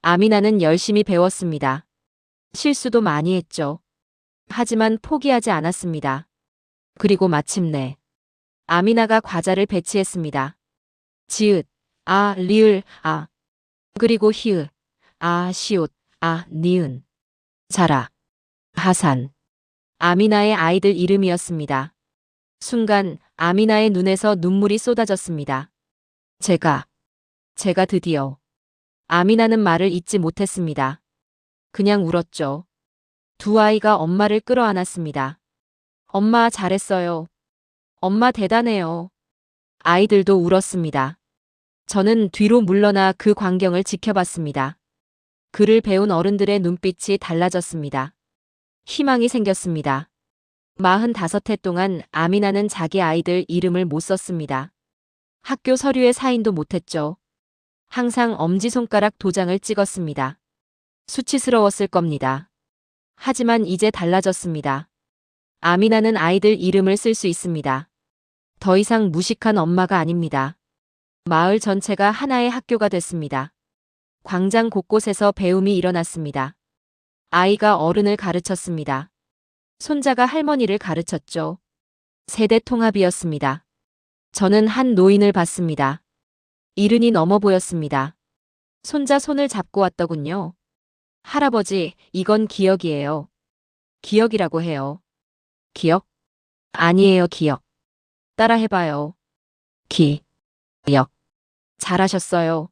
아미나는 열심히 배웠습니다. 실수도 많이 했죠. 하지만 포기하지 않았습니다. 그리고 마침내 아미나가 과자를 배치했습니다. 지읒, 아, 리을, 아. 그리고 히읗, 아, 시옷, 아, 니은. 자라, 하산. 아미나의 아이들 이름이었습니다. 순간 아미나의 눈에서 눈물이 쏟아졌습니다. 제가 드디어. 아미나는 말을 잇지 못했습니다. 그냥 울었죠. 두 아이가 엄마를 끌어안았습니다. 엄마 잘했어요. 엄마 대단해요. 아이들도 울었습니다. 저는 뒤로 물러나 그 광경을 지켜봤습니다. 글을 배운 어른들의 눈빛이 달라졌습니다. 희망이 생겼습니다. 45해 동안 아미나는 자기 아이들 이름을 못 썼습니다. 학교 서류에 사인도 못했죠. 항상 엄지손가락 도장을 찍었습니다. 수치스러웠을 겁니다. 하지만 이제 달라졌습니다. 아미나는 아이들 이름을 쓸 수 있습니다. 더 이상 무식한 엄마가 아닙니다. 마을 전체가 하나의 학교가 됐습니다. 광장 곳곳에서 배움이 일어났습니다. 아이가 어른을 가르쳤습니다. 손자가 할머니를 가르쳤죠. 세대 통합이었습니다. 저는 한 노인을 봤습니다. 70이 넘어 보였습니다. 손자 손을 잡고 왔더군요. 할아버지, 이건 기억이에요. 기억이라고 해요. 기억? 아니에요, 기억. 따라 해봐요. 역. 잘하셨어요.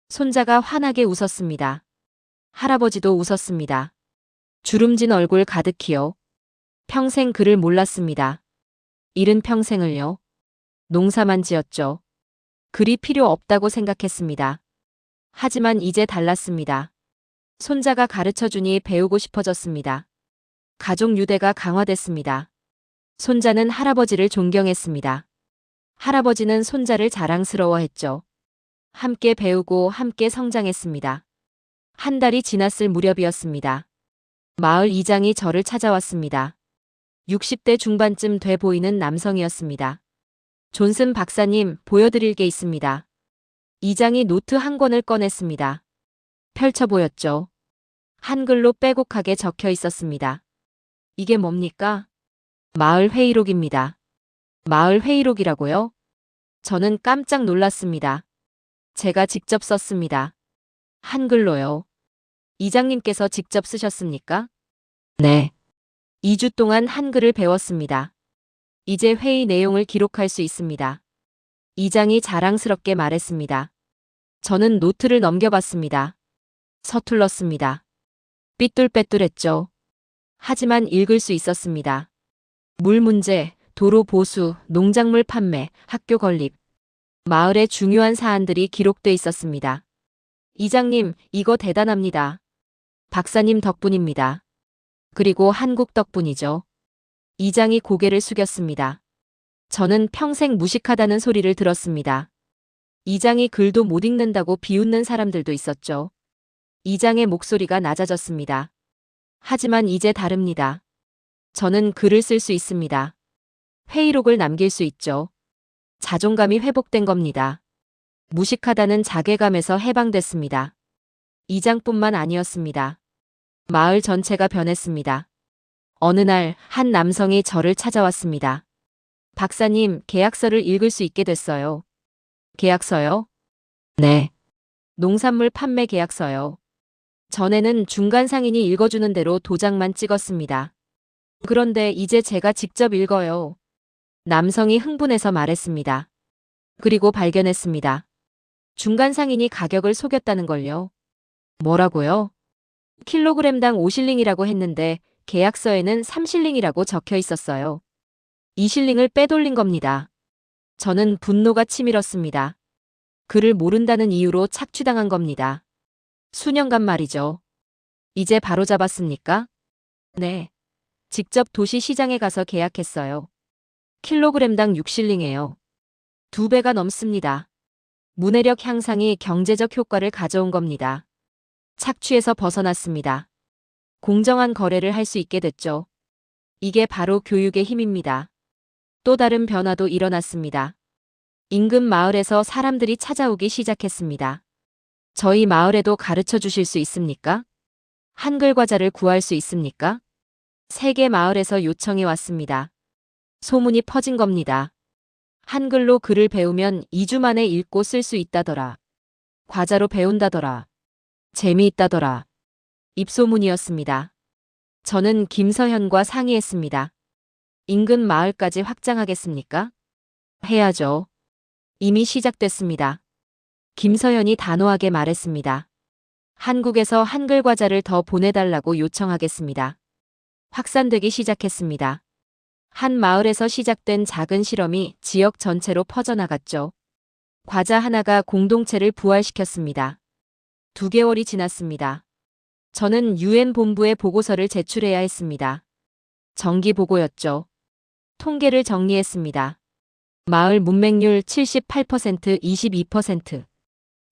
손자가 환하게 웃었습니다. 할아버지도 웃었습니다. 주름진 얼굴 가득히요. 평생 글을 몰랐습니다. 일은 평생을요. 농사만 지었죠. 글이 필요 없다고 생각했습니다. 하지만 이제 달랐습니다. 손자가 가르쳐주니 배우고 싶어졌습니다. 가족 유대가 강화됐습니다. 손자는 할아버지를 존경했습니다. 할아버지는 손자를 자랑스러워했죠. 함께 배우고 함께 성장했습니다. 한 달이 지났을 무렵이었습니다. 마을 이장이 저를 찾아왔습니다. 60대 중반쯤 돼 보이는 남성이었습니다. 존슨 박사님, 보여드릴 게 있습니다. 이장이 노트 한 권을 꺼냈습니다. 펼쳐 보였죠. 한글로 빼곡하게 적혀 있었습니다. 이게 뭡니까? 마을 회의록입니다. 마을 회의록이라고요? 저는 깜짝 놀랐습니다. 제가 직접 썼습니다. 한글로요. 이장님께서 직접 쓰셨습니까? 네. 2주 동안 한글을 배웠습니다. 이제 회의 내용을 기록할 수 있습니다. 이장이 자랑스럽게 말했습니다. 저는 노트를 넘겨봤습니다. 서툴렀습니다. 삐뚤빼뚤했죠. 하지만 읽을 수 있었습니다. 물 문제, 도로 보수, 농작물 판매, 학교 건립. 마을의 중요한 사안들이 기록돼 있었습니다. 이장님, 이거 대단합니다. 박사님 덕분입니다. 그리고 한국 덕분이죠. 이장이 고개를 숙였습니다. 저는 평생 무식하다는 소리를 들었습니다. 이장이 글도 못 읽는다고 비웃는 사람들도 있었죠. 이장의 목소리가 낮아졌습니다. 하지만 이제 다릅니다. 저는 글을 쓸 수 있습니다. 회의록을 남길 수 있죠. 자존감이 회복된 겁니다. 무식하다는 자괴감에서 해방됐습니다. 이장뿐만 아니었습니다. 마을 전체가 변했습니다. 어느 날 한 남성이 저를 찾아왔습니다. 박사님, 계약서를 읽을 수 있게 됐어요. 계약서요? 네. 농산물 판매 계약서요. 전에는 중간 상인이 읽어주는 대로 도장만 찍었습니다. 그런데 이제 제가 직접 읽어요. 남성이 흥분해서 말했습니다. 그리고 발견했습니다. 중간 상인이 가격을 속였다는 걸요. 뭐라고요? 킬로그램당 5실링이라고 했는데 계약서에는 3실링이라고 적혀 있었어요. 2실링을 빼돌린 겁니다. 저는 분노가 치밀었습니다. 그를 모른다는 이유로 착취당한 겁니다. 수년간 말이죠. 이제 바로잡았습니까? 네. 직접 도시 시장에 가서 계약했어요. 킬로그램당 6실링이에요. 2배가 넘습니다. 문해력 향상이 경제적 효과를 가져온 겁니다. 착취에서 벗어났습니다. 공정한 거래를 할 수 있게 됐죠. 이게 바로 교육의 힘입니다. 또 다른 변화도 일어났습니다. 인근 마을에서 사람들이 찾아오기 시작했습니다. 저희 마을에도 가르쳐 주실 수 있습니까? 한글 과자를 구할 수 있습니까? 세계 마을에서 요청이 왔습니다. 소문이 퍼진 겁니다. 한글로 글을 배우면 2주 만에 읽고 쓸 수 있다더라. 과자로 배운다더라. 재미있다더라. 입소문이었습니다. 저는 김서현과 상의했습니다. 인근 마을까지 확장하겠습니까? 해야죠. 이미 시작됐습니다. 김서현이 단호하게 말했습니다. 한국에서 한글 과자를 더 보내달라고 요청하겠습니다. 확산되기 시작했습니다. 한 마을에서 시작된 작은 실험이 지역 전체로 퍼져나갔죠. 과자 하나가 공동체를 부활시켰습니다. 2개월이 지났습니다. 저는 유엔 본부에 보고서를 제출해야 했습니다. 정기 보고였죠. 통계를 정리했습니다. 마을 문맹률 78%, 22%.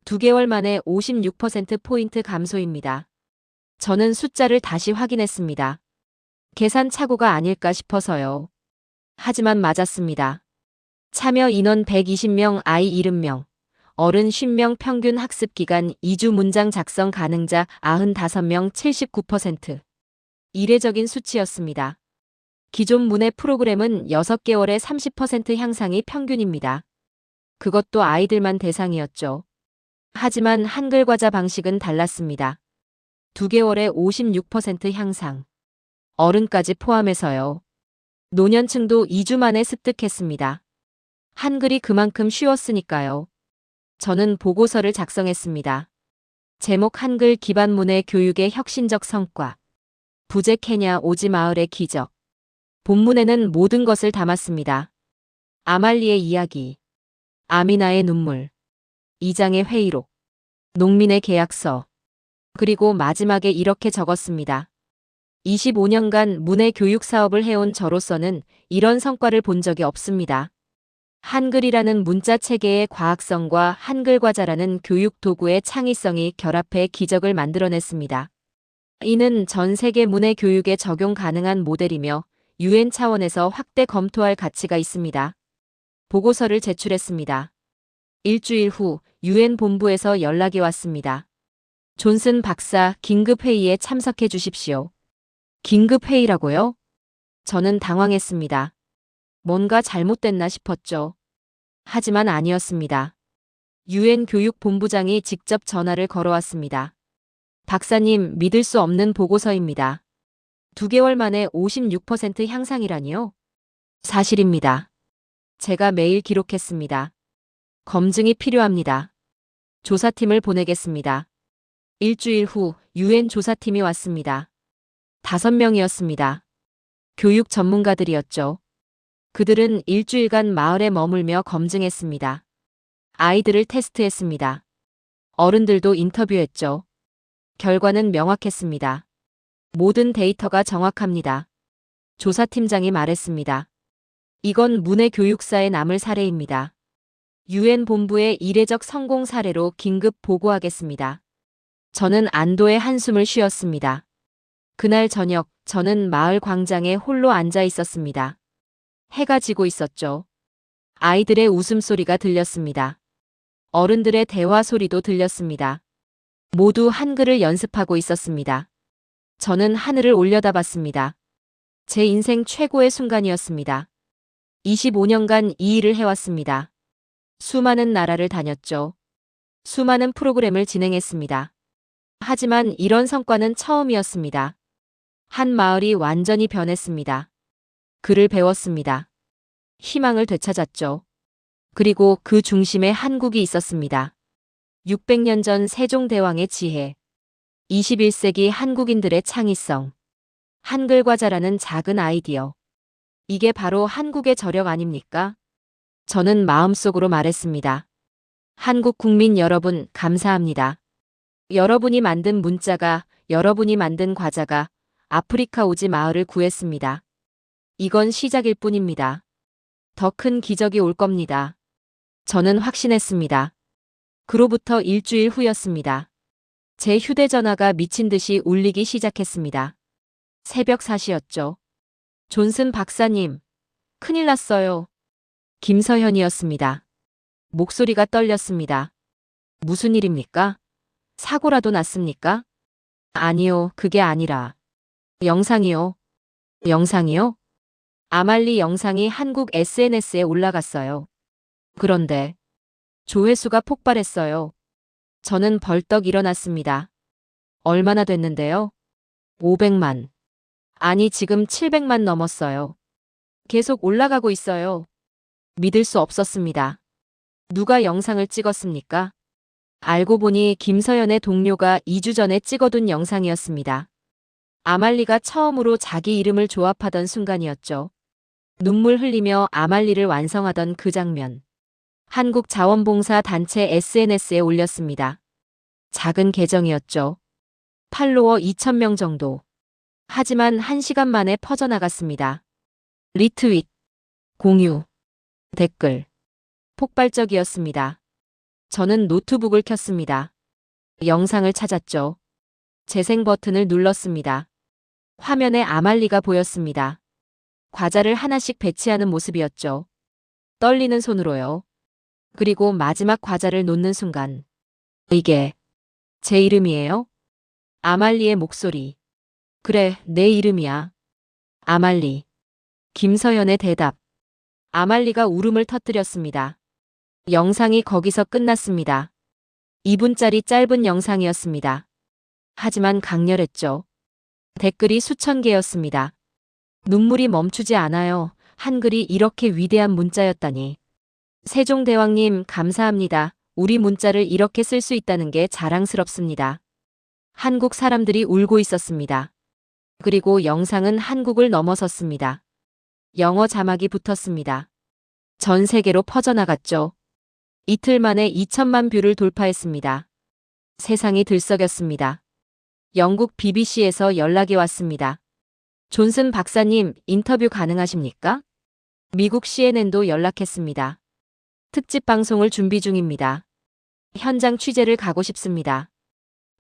2개월 만에 56%포인트 감소입니다. 저는 숫자를 다시 확인했습니다. 계산 착오가 아닐까 싶어서요. 하지만 맞았습니다. 참여 인원 120명, 아이 70명, 어른 50명, 평균 학습 기간 2주, 문장 작성 가능자 95명, 79%. 이례적인 수치였습니다. 기존 문해 프로그램은 6개월에 30% 향상이 평균입니다. 그것도 아이들만 대상이었죠. 하지만 한글 과자 방식은 달랐습니다. 2개월에 56% 향상. 어른까지 포함해서요. 노년층도 2주 만에 습득했습니다. 한글이 그만큼 쉬웠으니까요. 저는 보고서를 작성했습니다. 제목 한글 기반 문해 교육의 혁신적 성과. 부제 케냐 오지 마을의 기적. 본문에는 모든 것을 담았습니다. 아말리의 이야기. 아미나의 눈물. 이장의 회의록. 농민의 계약서. 그리고 마지막에 이렇게 적었습니다. 25년간 문해 교육 사업을 해온 저로서는 이런 성과를 본 적이 없습니다. 한글이라는 문자 체계의 과학성과 한글 과자라는 교육 도구의 창의성이 결합해 기적을 만들어냈습니다. 이는 전 세계 문해 교육에 적용 가능한 모델이며 유엔 차원에서 확대 검토할 가치가 있습니다. 보고서를 제출했습니다. 일주일 후 유엔 본부에서 연락이 왔습니다. 존슨 박사, 긴급회의에 참석해 주십시오. 긴급회의라고요? 저는 당황했습니다. 뭔가 잘못됐나 싶었죠. 하지만 아니었습니다. 유엔 교육본부장이 직접 전화를 걸어왔습니다. 박사님, 믿을 수 없는 보고서입니다. 2개월 만에 56% 향상이라니요? 사실입니다. 제가 매일 기록했습니다. 검증이 필요합니다. 조사팀을 보내겠습니다. 일주일 후 유엔 조사팀이 왔습니다. 5명이었습니다. 교육 전문가들이었죠. 그들은 일주일간 마을에 머물며 검증했습니다. 아이들을 테스트했습니다. 어른들도 인터뷰했죠. 결과는 명확했습니다. 모든 데이터가 정확합니다. 조사팀장이 말했습니다. 이건 문해 교육사에 남을 사례입니다. 유엔 본부의 이례적 성공 사례로 긴급 보고하겠습니다. 저는 안도의 한숨을 쉬었습니다. 그날 저녁 저는 마을 광장에 홀로 앉아 있었습니다. 해가 지고 있었죠. 아이들의 웃음소리가 들렸습니다. 어른들의 대화 소리도 들렸습니다. 모두 한글을 연습하고 있었습니다. 저는 하늘을 올려다봤습니다. 제 인생 최고의 순간이었습니다. 25년간 이 일을 해왔습니다. 수많은 나라를 다녔죠. 수많은 프로그램을 진행했습니다. 하지만 이런 성과는 처음이었습니다. 한 마을이 완전히 변했습니다. 글을 배웠습니다. 희망을 되찾았죠. 그리고 그 중심에 한국이 있었습니다. 600년 전 세종대왕의 지혜, 21세기 한국인들의 창의성, 한글 과자라는 작은 아이디어. 이게 바로 한국의 저력 아닙니까? 저는 마음속으로 말했습니다. 한국 국민 여러분, 감사합니다. 여러분이 만든 문자가, 여러분이 만든 과자가 아프리카 오지 마을을 구했습니다. 이건 시작일 뿐입니다. 더 큰 기적이 올 겁니다. 저는 확신했습니다. 그로부터 일주일 후였습니다. 제 휴대전화가 미친 듯이 울리기 시작했습니다. 새벽 4시였죠. 존슨 박사님, 큰일 났어요. 김서현이었습니다. 목소리가 떨렸습니다. 무슨 일입니까? 사고라도 났습니까? 아니요, 그게 아니라. 영상이요. 영상이요? 아말리 영상이 한국 SNS에 올라갔어요. 그런데 조회수가 폭발했어요. 저는 벌떡 일어났습니다. 얼마나 됐는데요? 500만. 아니, 지금 700만 넘었어요. 계속 올라가고 있어요. 믿을 수 없었습니다. 누가 영상을 찍었습니까? 알고 보니 김서연의 동료가 2주 전에 찍어둔 영상이었습니다. 아말리가 처음으로 자기 이름을 조합하던 순간이었죠. 눈물 흘리며 아말리를 완성하던 그 장면. 한국자원봉사단체 SNS에 올렸습니다. 작은 계정이었죠. 팔로워 2,000명 정도. 하지만 1시간 만에 퍼져나갔습니다. 리트윗, 공유, 댓글. 폭발적이었습니다. 저는 노트북을 켰습니다. 영상을 찾았죠. 재생 버튼을 눌렀습니다. 화면에 아말리가 보였습니다. 과자를 하나씩 배치하는 모습이었죠. 떨리는 손으로요. 그리고 마지막 과자를 놓는 순간. 이게 제 이름이에요? 아말리의 목소리. 그래, 내 이름이야. 아말리. 김서연의 대답. 아말리가 울음을 터뜨렸습니다. 영상이 거기서 끝났습니다. 2분짜리 짧은 영상이었습니다. 하지만 강렬했죠. 댓글이 수천 개였습니다. 눈물이 멈추지 않아요. 한글이 이렇게 위대한 문자였다니. 세종대왕님, 감사합니다. 우리 문자를 이렇게 쓸 수 있다는 게 자랑스럽습니다. 한국 사람들이 울고 있었습니다. 그리고 영상은 한국을 넘어섰습니다. 영어 자막이 붙었습니다. 전 세계로 퍼져나갔죠. 이틀 만에 2천만 뷰를 돌파했습니다. 세상이 들썩였습니다. 영국 BBC에서 연락이 왔습니다. 존슨 박사님, 인터뷰 가능하십니까? 미국 CNN도 연락했습니다. 특집 방송을 준비 중입니다. 현장 취재를 가고 싶습니다.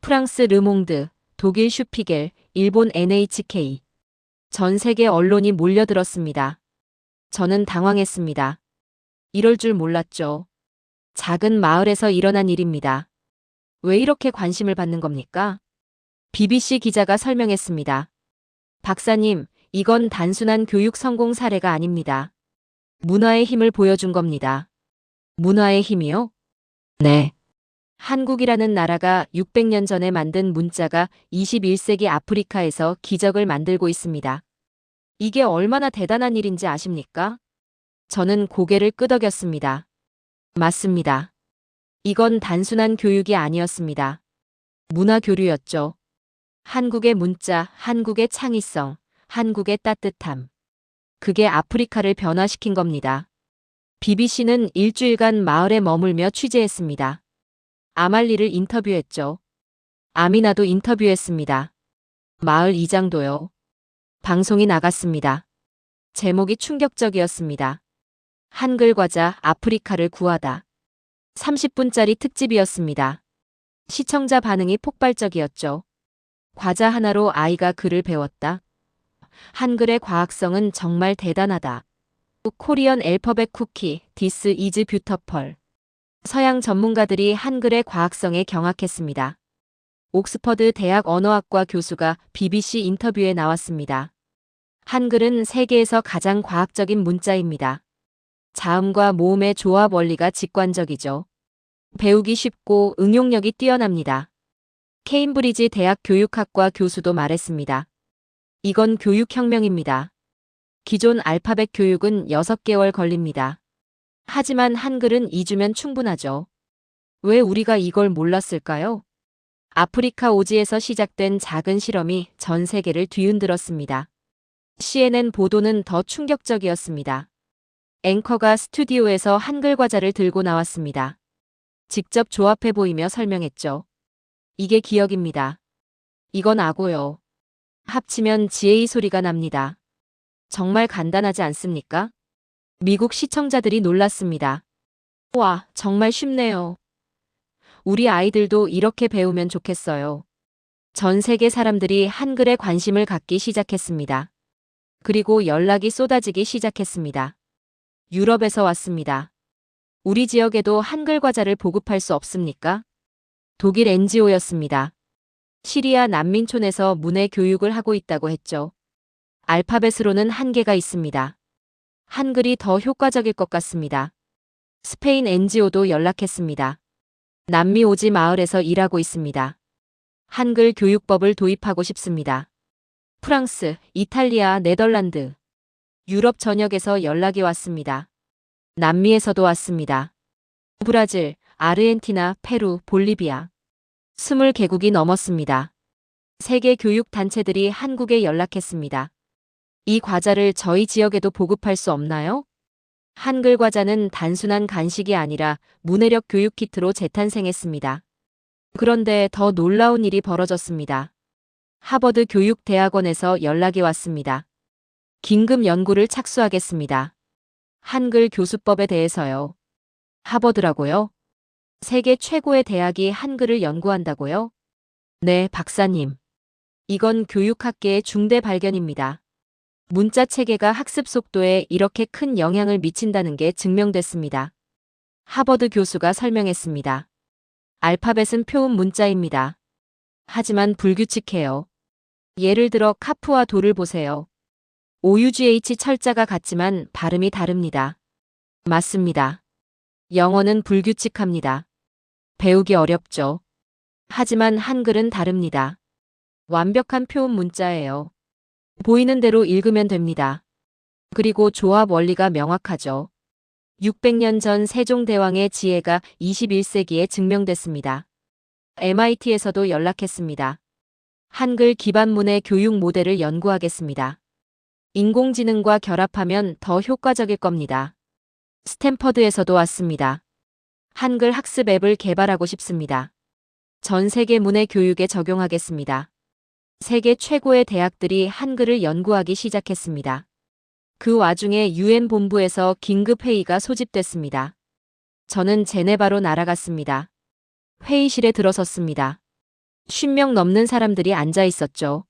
프랑스 르몽드, 독일 슈피겔, 일본 NHK. 전 세계 언론이 몰려들었습니다. 저는 당황했습니다. 이럴 줄 몰랐죠. 작은 마을에서 일어난 일입니다. 왜 이렇게 관심을 받는 겁니까? BBC 기자가 설명했습니다. 박사님, 이건 단순한 교육 성공 사례가 아닙니다. 문화의 힘을 보여준 겁니다. 문화의 힘이요? 네. 한국이라는 나라가 600년 전에 만든 문자가 21세기 아프리카에서 기적을 만들고 있습니다. 이게 얼마나 대단한 일인지 아십니까? 저는 고개를 끄덕였습니다. 맞습니다. 이건 단순한 교육이 아니었습니다. 문화 교류였죠. 한국의 문자, 한국의 창의성, 한국의 따뜻함. 그게 아프리카를 변화시킨 겁니다. BBC는 일주일간 마을에 머물며 취재했습니다. 아말리를 인터뷰했죠. 아미나도 인터뷰했습니다. 마을 이장도요. 방송이 나갔습니다. 제목이 충격적이었습니다. 한글 과자 아프리카를 구하다. 30분짜리 특집이었습니다. 시청자 반응이 폭발적이었죠. 과자 하나로 아이가 글을 배웠다. 한글의 과학성은 정말 대단하다. 코리안 알파벳 쿠키, This is beautiful. 서양 전문가들이 한글의 과학성에 경악했습니다. 옥스퍼드 대학 언어학과 교수가 BBC 인터뷰에 나왔습니다. 한글은 세계에서 가장 과학적인 문자입니다. 자음과 모음의 조합 원리가 직관적이죠. 배우기 쉽고 응용력이 뛰어납니다. 케임브리지 대학 교육학과 교수도 말했습니다. 이건 교육혁명입니다. 기존 알파벳 교육은 6개월 걸립니다. 하지만 한글은 2주면 충분하죠. 왜 우리가 이걸 몰랐을까요? 아프리카 오지에서 시작된 작은 실험이 전 세계를 뒤흔들었습니다. CNN 보도는 더 충격적이었습니다. 앵커가 스튜디오에서 한글 과자를 들고 나왔습니다. 직접 조합해 보이며 설명했죠. 이게 기억입니다. 이건 악어요. 합치면 지혜의 소리가 납니다. 정말 간단하지 않습니까? 미국 시청자들이 놀랐습니다. 와, 정말 쉽네요. 우리 아이들도 이렇게 배우면 좋겠어요. 전 세계 사람들이 한글에 관심을 갖기 시작했습니다. 그리고 연락이 쏟아지기 시작했습니다. 유럽에서 왔습니다. 우리 지역에도 한글 과자를 보급할 수 없습니까? 독일 NGO였습니다. 시리아 난민촌에서 문해 교육을 하고 있다고 했죠. 알파벳으로는 한계가 있습니다. 한글이 더 효과적일 것 같습니다. 스페인 NGO도 연락했습니다. 남미 오지 마을에서 일하고 있습니다. 한글 교육법을 도입하고 싶습니다. 프랑스, 이탈리아, 네덜란드, 유럽 전역에서 연락이 왔습니다. 남미에서도 왔습니다. 브라질, 아르헨티나, 페루, 볼리비아. 20개국이 넘었습니다. 세계 교육 단체들이 한국에 연락했습니다. 이 과자를 저희 지역에도 보급할 수 없나요? 한글 과자는 단순한 간식이 아니라 문해력 교육 키트로 재탄생했습니다. 그런데 더 놀라운 일이 벌어졌습니다. 하버드 교육대학원에서 연락이 왔습니다. 긴급 연구를 착수하겠습니다. 한글 교수법에 대해서요. 하버드라고요? 세계 최고의 대학이 한글을 연구한다고요? 네, 박사님. 이건 교육학계의 중대 발견입니다. 문자 체계가 학습 속도에 이렇게 큰 영향을 미친다는 게 증명됐습니다. 하버드 교수가 설명했습니다. 알파벳은 표음 문자입니다. 하지만 불규칙해요. 예를 들어 카프와 도를 보세요. OUGH 철자가 같지만 발음이 다릅니다. 맞습니다. 영어는 불규칙합니다. 배우기 어렵죠. 하지만 한글은 다릅니다. 완벽한 표음 문자예요. 보이는 대로 읽으면 됩니다. 그리고 조합 원리가 명확하죠. 600년 전 세종대왕의 지혜가 21세기에 증명됐습니다. MIT에서도 연락했습니다. 한글 기반 문해 교육 모델을 연구하겠습니다. 인공지능과 결합하면 더 효과적일 겁니다. 스탠퍼드에서도 왔습니다. 한글 학습 앱을 개발하고 싶습니다. 전 세계 문해 교육에 적용하겠습니다. 세계 최고의 대학들이 한글을 연구하기 시작했습니다. 그 와중에 UN 본부에서 긴급 회의가 소집됐습니다. 저는 제네바로 날아갔습니다. 회의실에 들어섰습니다. 50명 넘는 사람들이 앉아 있었죠.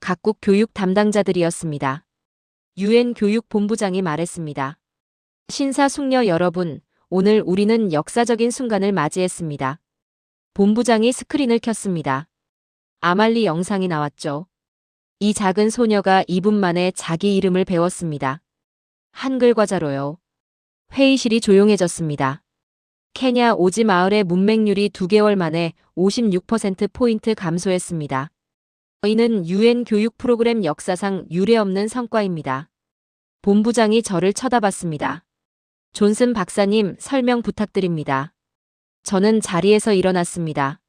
각국 교육 담당자들이었습니다. UN 교육본부장이 말했습니다. 신사숙녀 여러분, 오늘 우리는 역사적인 순간을 맞이했습니다. 본부장이 스크린을 켰습니다. 아말리 영상이 나왔죠. 이 작은 소녀가 2분 만에 자기 이름을 배웠습니다. 한글 과자로요. 회의실이 조용해졌습니다. 케냐 오지 마을의 문맹률이 2개월 만에 56%포인트 감소했습니다. 이는 UN 교육 프로그램 역사상 유례없는 성과입니다. 본부장이 저를 쳐다봤습니다. 존슨 박사님, 설명 부탁드립니다. 저는 자리에서 일어났습니다.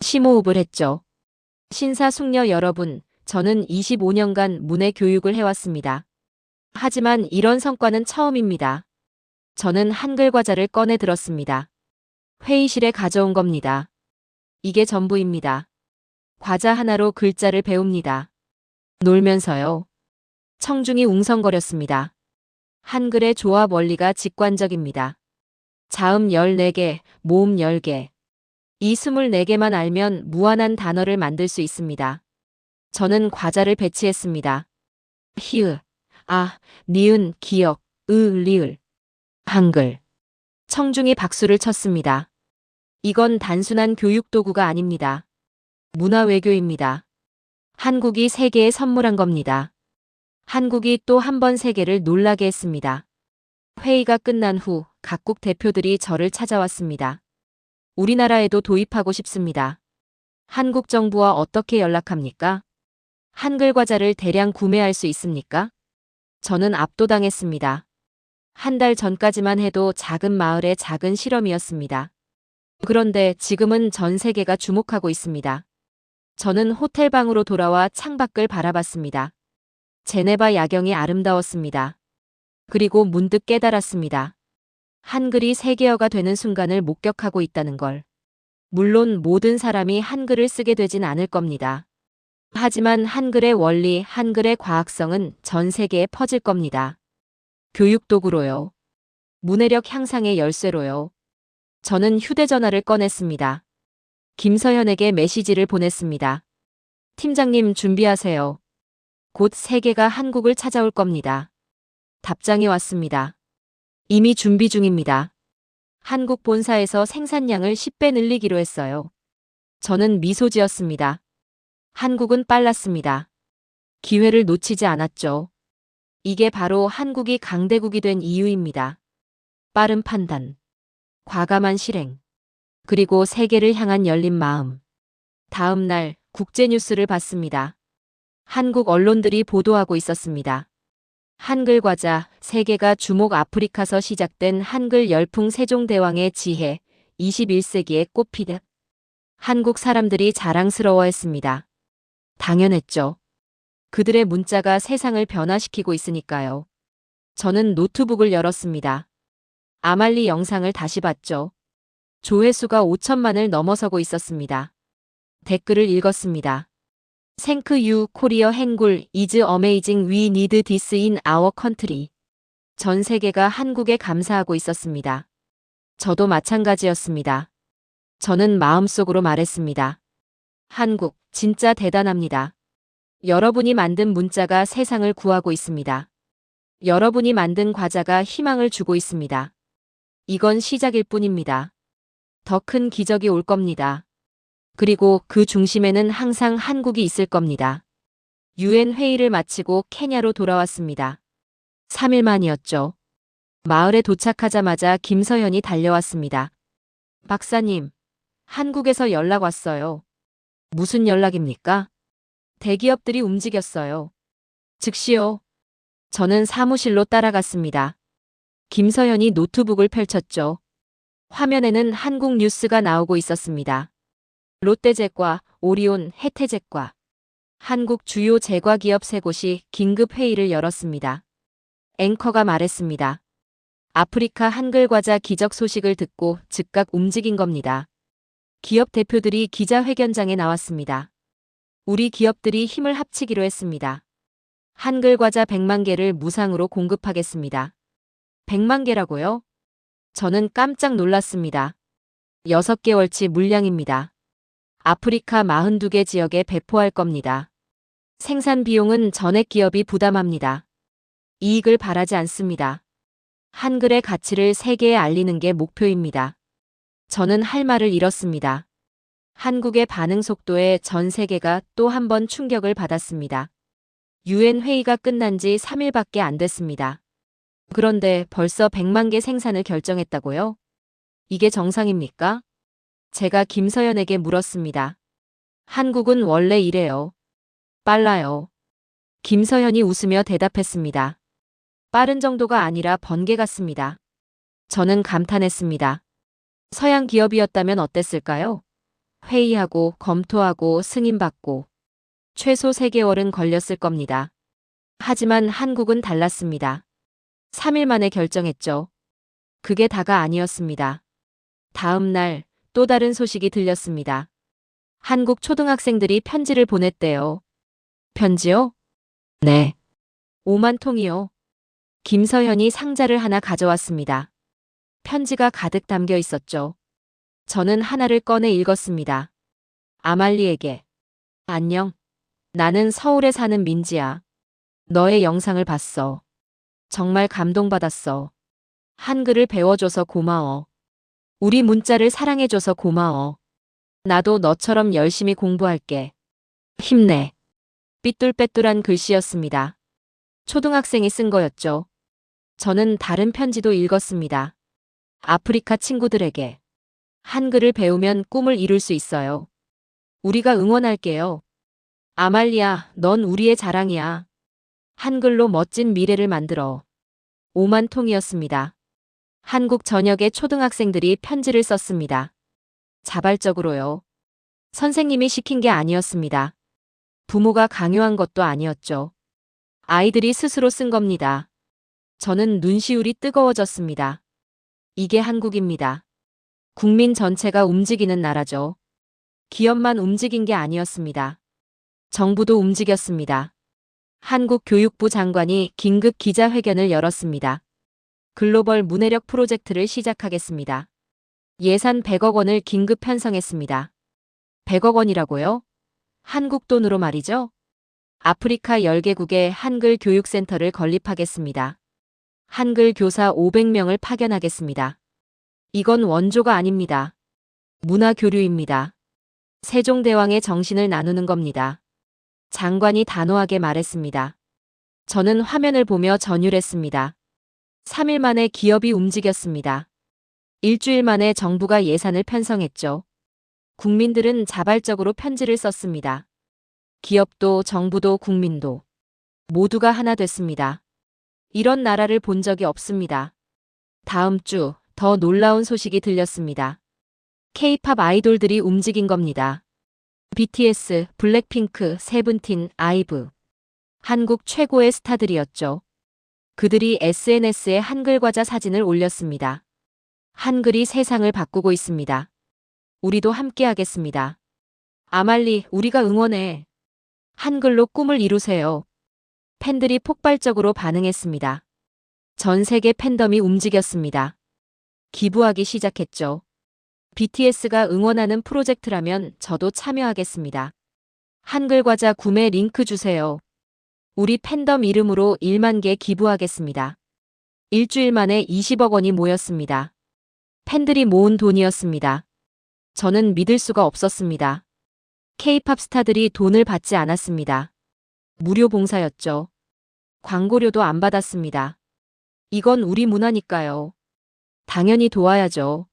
심호흡을 했죠. 신사숙녀 여러분, 저는 25년간 문해 교육을 해왔습니다. 하지만 이런 성과는 처음입니다. 저는 한글 과자를 꺼내 들었습니다. 회의실에 가져온 겁니다. 이게 전부입니다. 과자 하나로 글자를 배웁니다. 놀면서요. 청중이 웅성거렸습니다. 한글의 조합 원리가 직관적입니다. 자음 14개, 모음 10개. 이 24개만 알면 무한한 단어를 만들 수 있습니다. 저는 과자를 배치했습니다. 히읗, 아, 니은, 기역, 리을. 한글. 청중이 박수를 쳤습니다. 이건 단순한 교육 도구가 아닙니다. 문화 외교입니다. 한국이 세계에 선물한 겁니다. 한국이 또 한 번 세계를 놀라게 했습니다. 회의가 끝난 후 각국 대표들이 저를 찾아왔습니다. 우리나라에도 도입하고 싶습니다. 한국 정부와 어떻게 연락합니까? 한글 과자를 대량 구매할 수 있습니까? 저는 압도당했습니다. 한 달 전까지만 해도 작은 마을의 작은 실험이었습니다. 그런데 지금은 전 세계가 주목하고 있습니다. 저는 호텔 방으로 돌아와 창밖을 바라봤습니다. 제네바 야경이 아름다웠습니다. 그리고 문득 깨달았습니다. 한글이 세계어가 되는 순간을 목격하고 있다는 걸. 물론 모든 사람이 한글을 쓰게 되진 않을 겁니다. 하지만 한글의 원리, 한글의 과학성은 전 세계에 퍼질 겁니다. 교육 도구로요. 문해력 향상의 열쇠로요. 저는 휴대전화를 꺼냈습니다. 김서현에게 메시지를 보냈습니다. 팀장님 준비하세요. 곧 세계가 한국을 찾아올 겁니다. 답장이 왔습니다. 이미 준비 중입니다. 한국 본사에서 생산량을 10배 늘리기로 했어요. 저는 미소 지었습니다. 한국은 빨랐습니다. 기회를 놓치지 않았죠. 이게 바로 한국이 강대국이 된 이유입니다. 빠른 판단, 과감한 실행, 그리고 세계를 향한 열린 마음. 다음 날 국제뉴스를 봤습니다. 한국 언론들이 보도하고 있었습니다. 한글 과자, 세계가 주목 아프리카서 시작된 한글 열풍 세종대왕의 지혜, 21세기의 꽃피듯. 한국 사람들이 자랑스러워했습니다. 당연했죠. 그들의 문자가 세상을 변화시키고 있으니까요. 저는 노트북을 열었습니다. 아말리 영상을 다시 봤죠. 조회수가 5천만을 넘어서고 있었습니다. 댓글을 읽었습니다. Thank you, Korea 한글 is amazing. We need this in our country. 전 세계가 한국에 감사하고 있었습니다. 저도 마찬가지였습니다. 저는 마음속으로 말했습니다. 한국, 진짜 대단합니다. 여러분이 만든 문자가 세상을 구하고 있습니다. 여러분이 만든 과자가 희망을 주고 있습니다. 이건 시작일 뿐입니다. 더 큰 기적이 올 겁니다. 그리고 그 중심에는 항상 한국이 있을 겁니다. UN 회의를 마치고 케냐로 돌아왔습니다. 3일 만이었죠. 마을에 도착하자마자 김서현이 달려왔습니다. 박사님, 한국에서 연락 왔어요. 무슨 연락입니까? 대기업들이 움직였어요. 즉시요. 저는 사무실로 따라갔습니다. 김서현이 노트북을 펼쳤죠. 화면에는 한국 뉴스가 나오고 있었습니다. 롯데제과, 오리온, 혜태제과. 한국 주요 제과 기업 3곳이 긴급 회의를 열었습니다. 앵커가 말했습니다. 아프리카 한글 과자 기적 소식을 듣고 즉각 움직인 겁니다. 기업 대표들이 기자회견장에 나왔습니다. 우리 기업들이 힘을 합치기로 했습니다. 한글 과자 100만 개를 무상으로 공급하겠습니다. 100만 개라고요? 저는 깜짝 놀랐습니다. 6개월치 물량입니다. 아프리카 42개 지역에 배포할 겁니다. 생산 비용은 전액 기업이 부담합니다. 이익을 바라지 않습니다. 한글의 가치를 세계에 알리는 게 목표입니다. 저는 할 말을 잃었습니다. 한국의 반응 속도에 전 세계가 또 한 번 충격을 받았습니다. UN 회의가 끝난 지 3일밖에 안 됐습니다. 그런데 벌써 100만 개 생산을 결정했다고요? 이게 정상입니까? 제가 김서연에게 물었습니다. 한국은 원래 이래요. 빨라요. 김서연이 웃으며 대답했습니다. 빠른 정도가 아니라 번개 같습니다. 저는 감탄했습니다. 서양 기업이었다면 어땠을까요? 회의하고 검토하고 승인받고 최소 3개월은 걸렸을 겁니다. 하지만 한국은 달랐습니다. 3일 만에 결정했죠. 그게 다가 아니었습니다. 다음 날 또 다른 소식이 들렸습니다. 한국 초등학생들이 편지를 보냈대요. 편지요? 네. 5만 통이요. 김서현이 상자를 하나 가져왔습니다. 편지가 가득 담겨 있었죠. 저는 하나를 꺼내 읽었습니다. 아말리에게. 안녕. 나는 서울에 사는 민지야. 너의 영상을 봤어. 정말 감동받았어. 한글을 배워줘서 고마워. 우리 문자를 사랑해줘서 고마워. 나도 너처럼 열심히 공부할게. 힘내. 삐뚤빼뚤한 글씨였습니다. 초등학생이 쓴 거였죠. 저는 다른 편지도 읽었습니다. 아프리카 친구들에게. 한글을 배우면 꿈을 이룰 수 있어요. 우리가 응원할게요. 아말리아, 넌 우리의 자랑이야. 한글로 멋진 미래를 만들어. 5만 통이었습니다. 한국 전역의 초등학생들이 편지를 썼습니다. 자발적으로요. 선생님이 시킨 게 아니었습니다. 부모가 강요한 것도 아니었죠. 아이들이 스스로 쓴 겁니다. 저는 눈시울이 뜨거워졌습니다. 이게 한국입니다. 국민 전체가 움직이는 나라죠. 기업만 움직인 게 아니었습니다. 정부도 움직였습니다. 한국 교육부 장관이 긴급 기자회견을 열었습니다. 글로벌 문해력 프로젝트를 시작하겠습니다. 예산 100억 원을 긴급 편성했습니다. 100억 원이라고요? 한국 돈으로 말이죠? 아프리카 10개국에 한글 교육센터를 건립하겠습니다. 한글 교사 500명을 파견하겠습니다. 이건 원조가 아닙니다. 문화교류입니다. 세종대왕의 정신을 나누는 겁니다. 장관이 단호하게 말했습니다. 저는 화면을 보며 전율했습니다. 3일 만에 기업이 움직였습니다. 일주일 만에 정부가 예산을 편성했죠. 국민들은 자발적으로 편지를 썼습니다. 기업도 정부도 국민도 모두가 하나 됐습니다. 이런 나라를 본 적이 없습니다. 다음 주 더 놀라운 소식이 들렸습니다. K-팝 아이돌들이 움직인 겁니다. BTS, 블랙핑크, 세븐틴, 아이브. 한국 최고의 스타들이었죠. 그들이 SNS에 한글 과자 사진을 올렸습니다. 한글이 세상을 바꾸고 있습니다. 우리도 함께 하겠습니다. 아말리, 우리가 응원해. 한글로 꿈을 이루세요. 팬들이 폭발적으로 반응했습니다. 전 세계 팬덤이 움직였습니다. 기부하기 시작했죠. BTS가 응원하는 프로젝트라면 저도 참여하겠습니다. 한글 과자 구매 링크 주세요. 우리 팬덤 이름으로 1만 개 기부하겠습니다. 일주일 만에 20억 원이 모였습니다. 팬들이 모은 돈이었습니다. 저는 믿을 수가 없었습니다. K-팝 스타들이 돈을 받지 않았습니다. 무료 봉사였죠. 광고료도 안 받았습니다. 이건 우리 문화니까요. 당연히 도와야죠.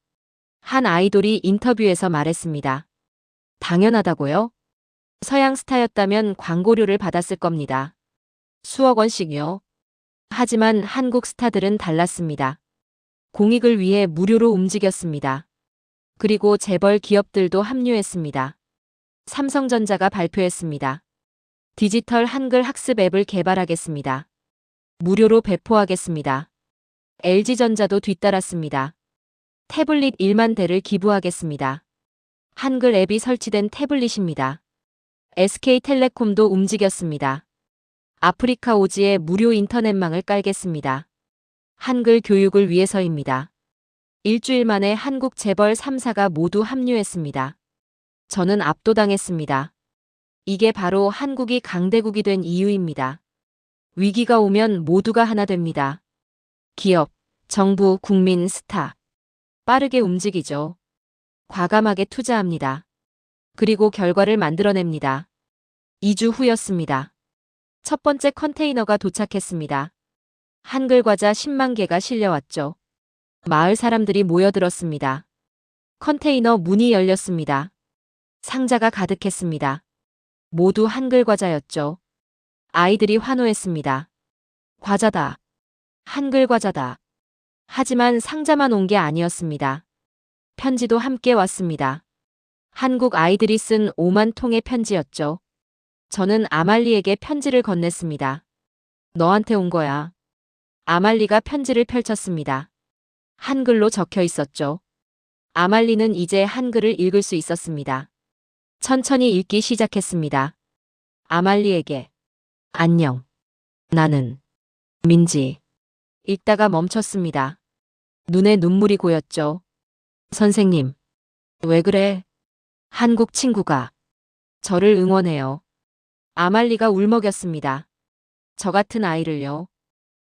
한 아이돌이 인터뷰에서 말했습니다. 당연하다고요? 서양 스타였다면 광고료를 받았을 겁니다. 수억 원씩요. 하지만 한국 스타들은 달랐습니다. 공익을 위해 무료로 움직였습니다. 그리고 재벌 기업들도 합류했습니다. 삼성전자가 발표했습니다. 디지털 한글 학습 앱을 개발하겠습니다. 무료로 배포하겠습니다. LG전자도 뒤따랐습니다. 태블릿 1만 대를 기부하겠습니다. 한글 앱이 설치된 태블릿입니다. SK텔레콤도 움직였습니다. 아프리카 오지에 무료 인터넷망을 깔겠습니다. 한글 교육을 위해서입니다. 일주일 만에 한국 재벌 3사가 모두 합류했습니다. 저는 압도당했습니다. 이게 바로 한국이 강대국이 된 이유입니다. 위기가 오면 모두가 하나 됩니다. 기업, 정부, 국민, 스타. 빠르게 움직이죠. 과감하게 투자합니다. 그리고 결과를 만들어냅니다. 2주 후였습니다. 첫 번째 컨테이너가 도착했습니다. 한글 과자 10만 개가 실려왔죠. 마을 사람들이 모여들었습니다. 컨테이너 문이 열렸습니다. 상자가 가득했습니다. 모두 한글 과자였죠. 아이들이 환호했습니다. 과자다. 한글 과자다. 하지만 상자만 온 게 아니었습니다. 편지도 함께 왔습니다. 한국 아이들이 쓴 5만 통의 편지였죠. 저는 아말리에게 편지를 건넸습니다. 너한테 온 거야. 아말리가 편지를 펼쳤습니다. 한글로 적혀 있었죠. 아말리는 이제 한글을 읽을 수 있었습니다. 천천히 읽기 시작했습니다. 아말리에게. 안녕. 나는 민지. 읽다가 멈췄습니다. 눈에 눈물이 고였죠. 선생님. 왜 그래? 한국 친구가 저를 응원해요. 아말리가 울먹였습니다. 저 같은 아이를요.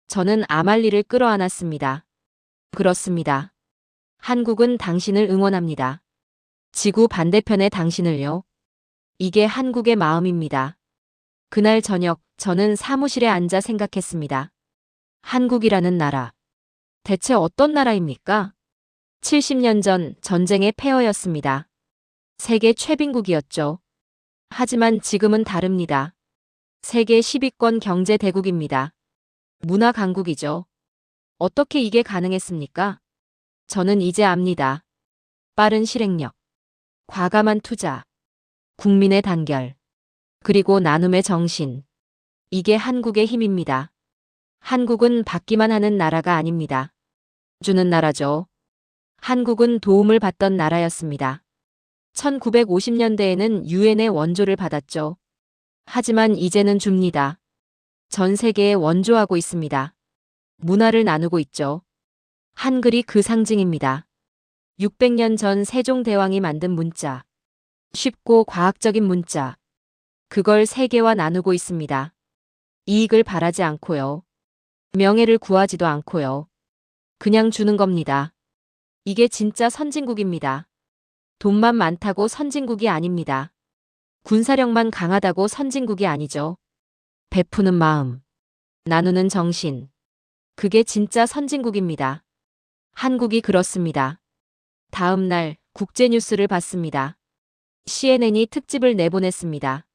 저는 아말리를 끌어안았습니다. 그렇습니다. 한국은 당신을 응원합니다. 지구 반대편의 당신을요. 이게 한국의 마음입니다. 그날 저녁 저는 사무실에 앉아 생각했습니다. 한국이라는 나라. 대체 어떤 나라입니까? 70년 전 전쟁의 폐허였습니다. 세계 최빈국이었죠. 하지만 지금은 다릅니다. 세계 10위권 경제 대국입니다. 문화 강국이죠. 어떻게 이게 가능했습니까? 저는 이제 압니다. 빠른 실행력, 과감한 투자, 국민의 단결, 그리고 나눔의 정신. 이게 한국의 힘입니다. 한국은 받기만 하는 나라가 아닙니다. 주는 나라죠. 한국은 도움을 받던 나라였습니다. 1950년대에는 유엔의 원조를 받았죠. 하지만 이제는 줍니다. 전 세계에 원조하고 있습니다. 문화를 나누고 있죠. 한글이 그 상징입니다. 600년 전 세종대왕이 만든 문자. 쉽고 과학적인 문자. 그걸 세계와 나누고 있습니다. 이익을 바라지 않고요. 명예를 구하지도 않고요. 그냥 주는 겁니다. 이게 진짜 선진국입니다. 돈만 많다고 선진국이 아닙니다. 군사력만 강하다고 선진국이 아니죠. 베푸는 마음, 나누는 정신. 그게 진짜 선진국입니다. 한국이 그렇습니다. 다음 날 국제뉴스를 봤습니다. CNN이 특집을 내보냈습니다.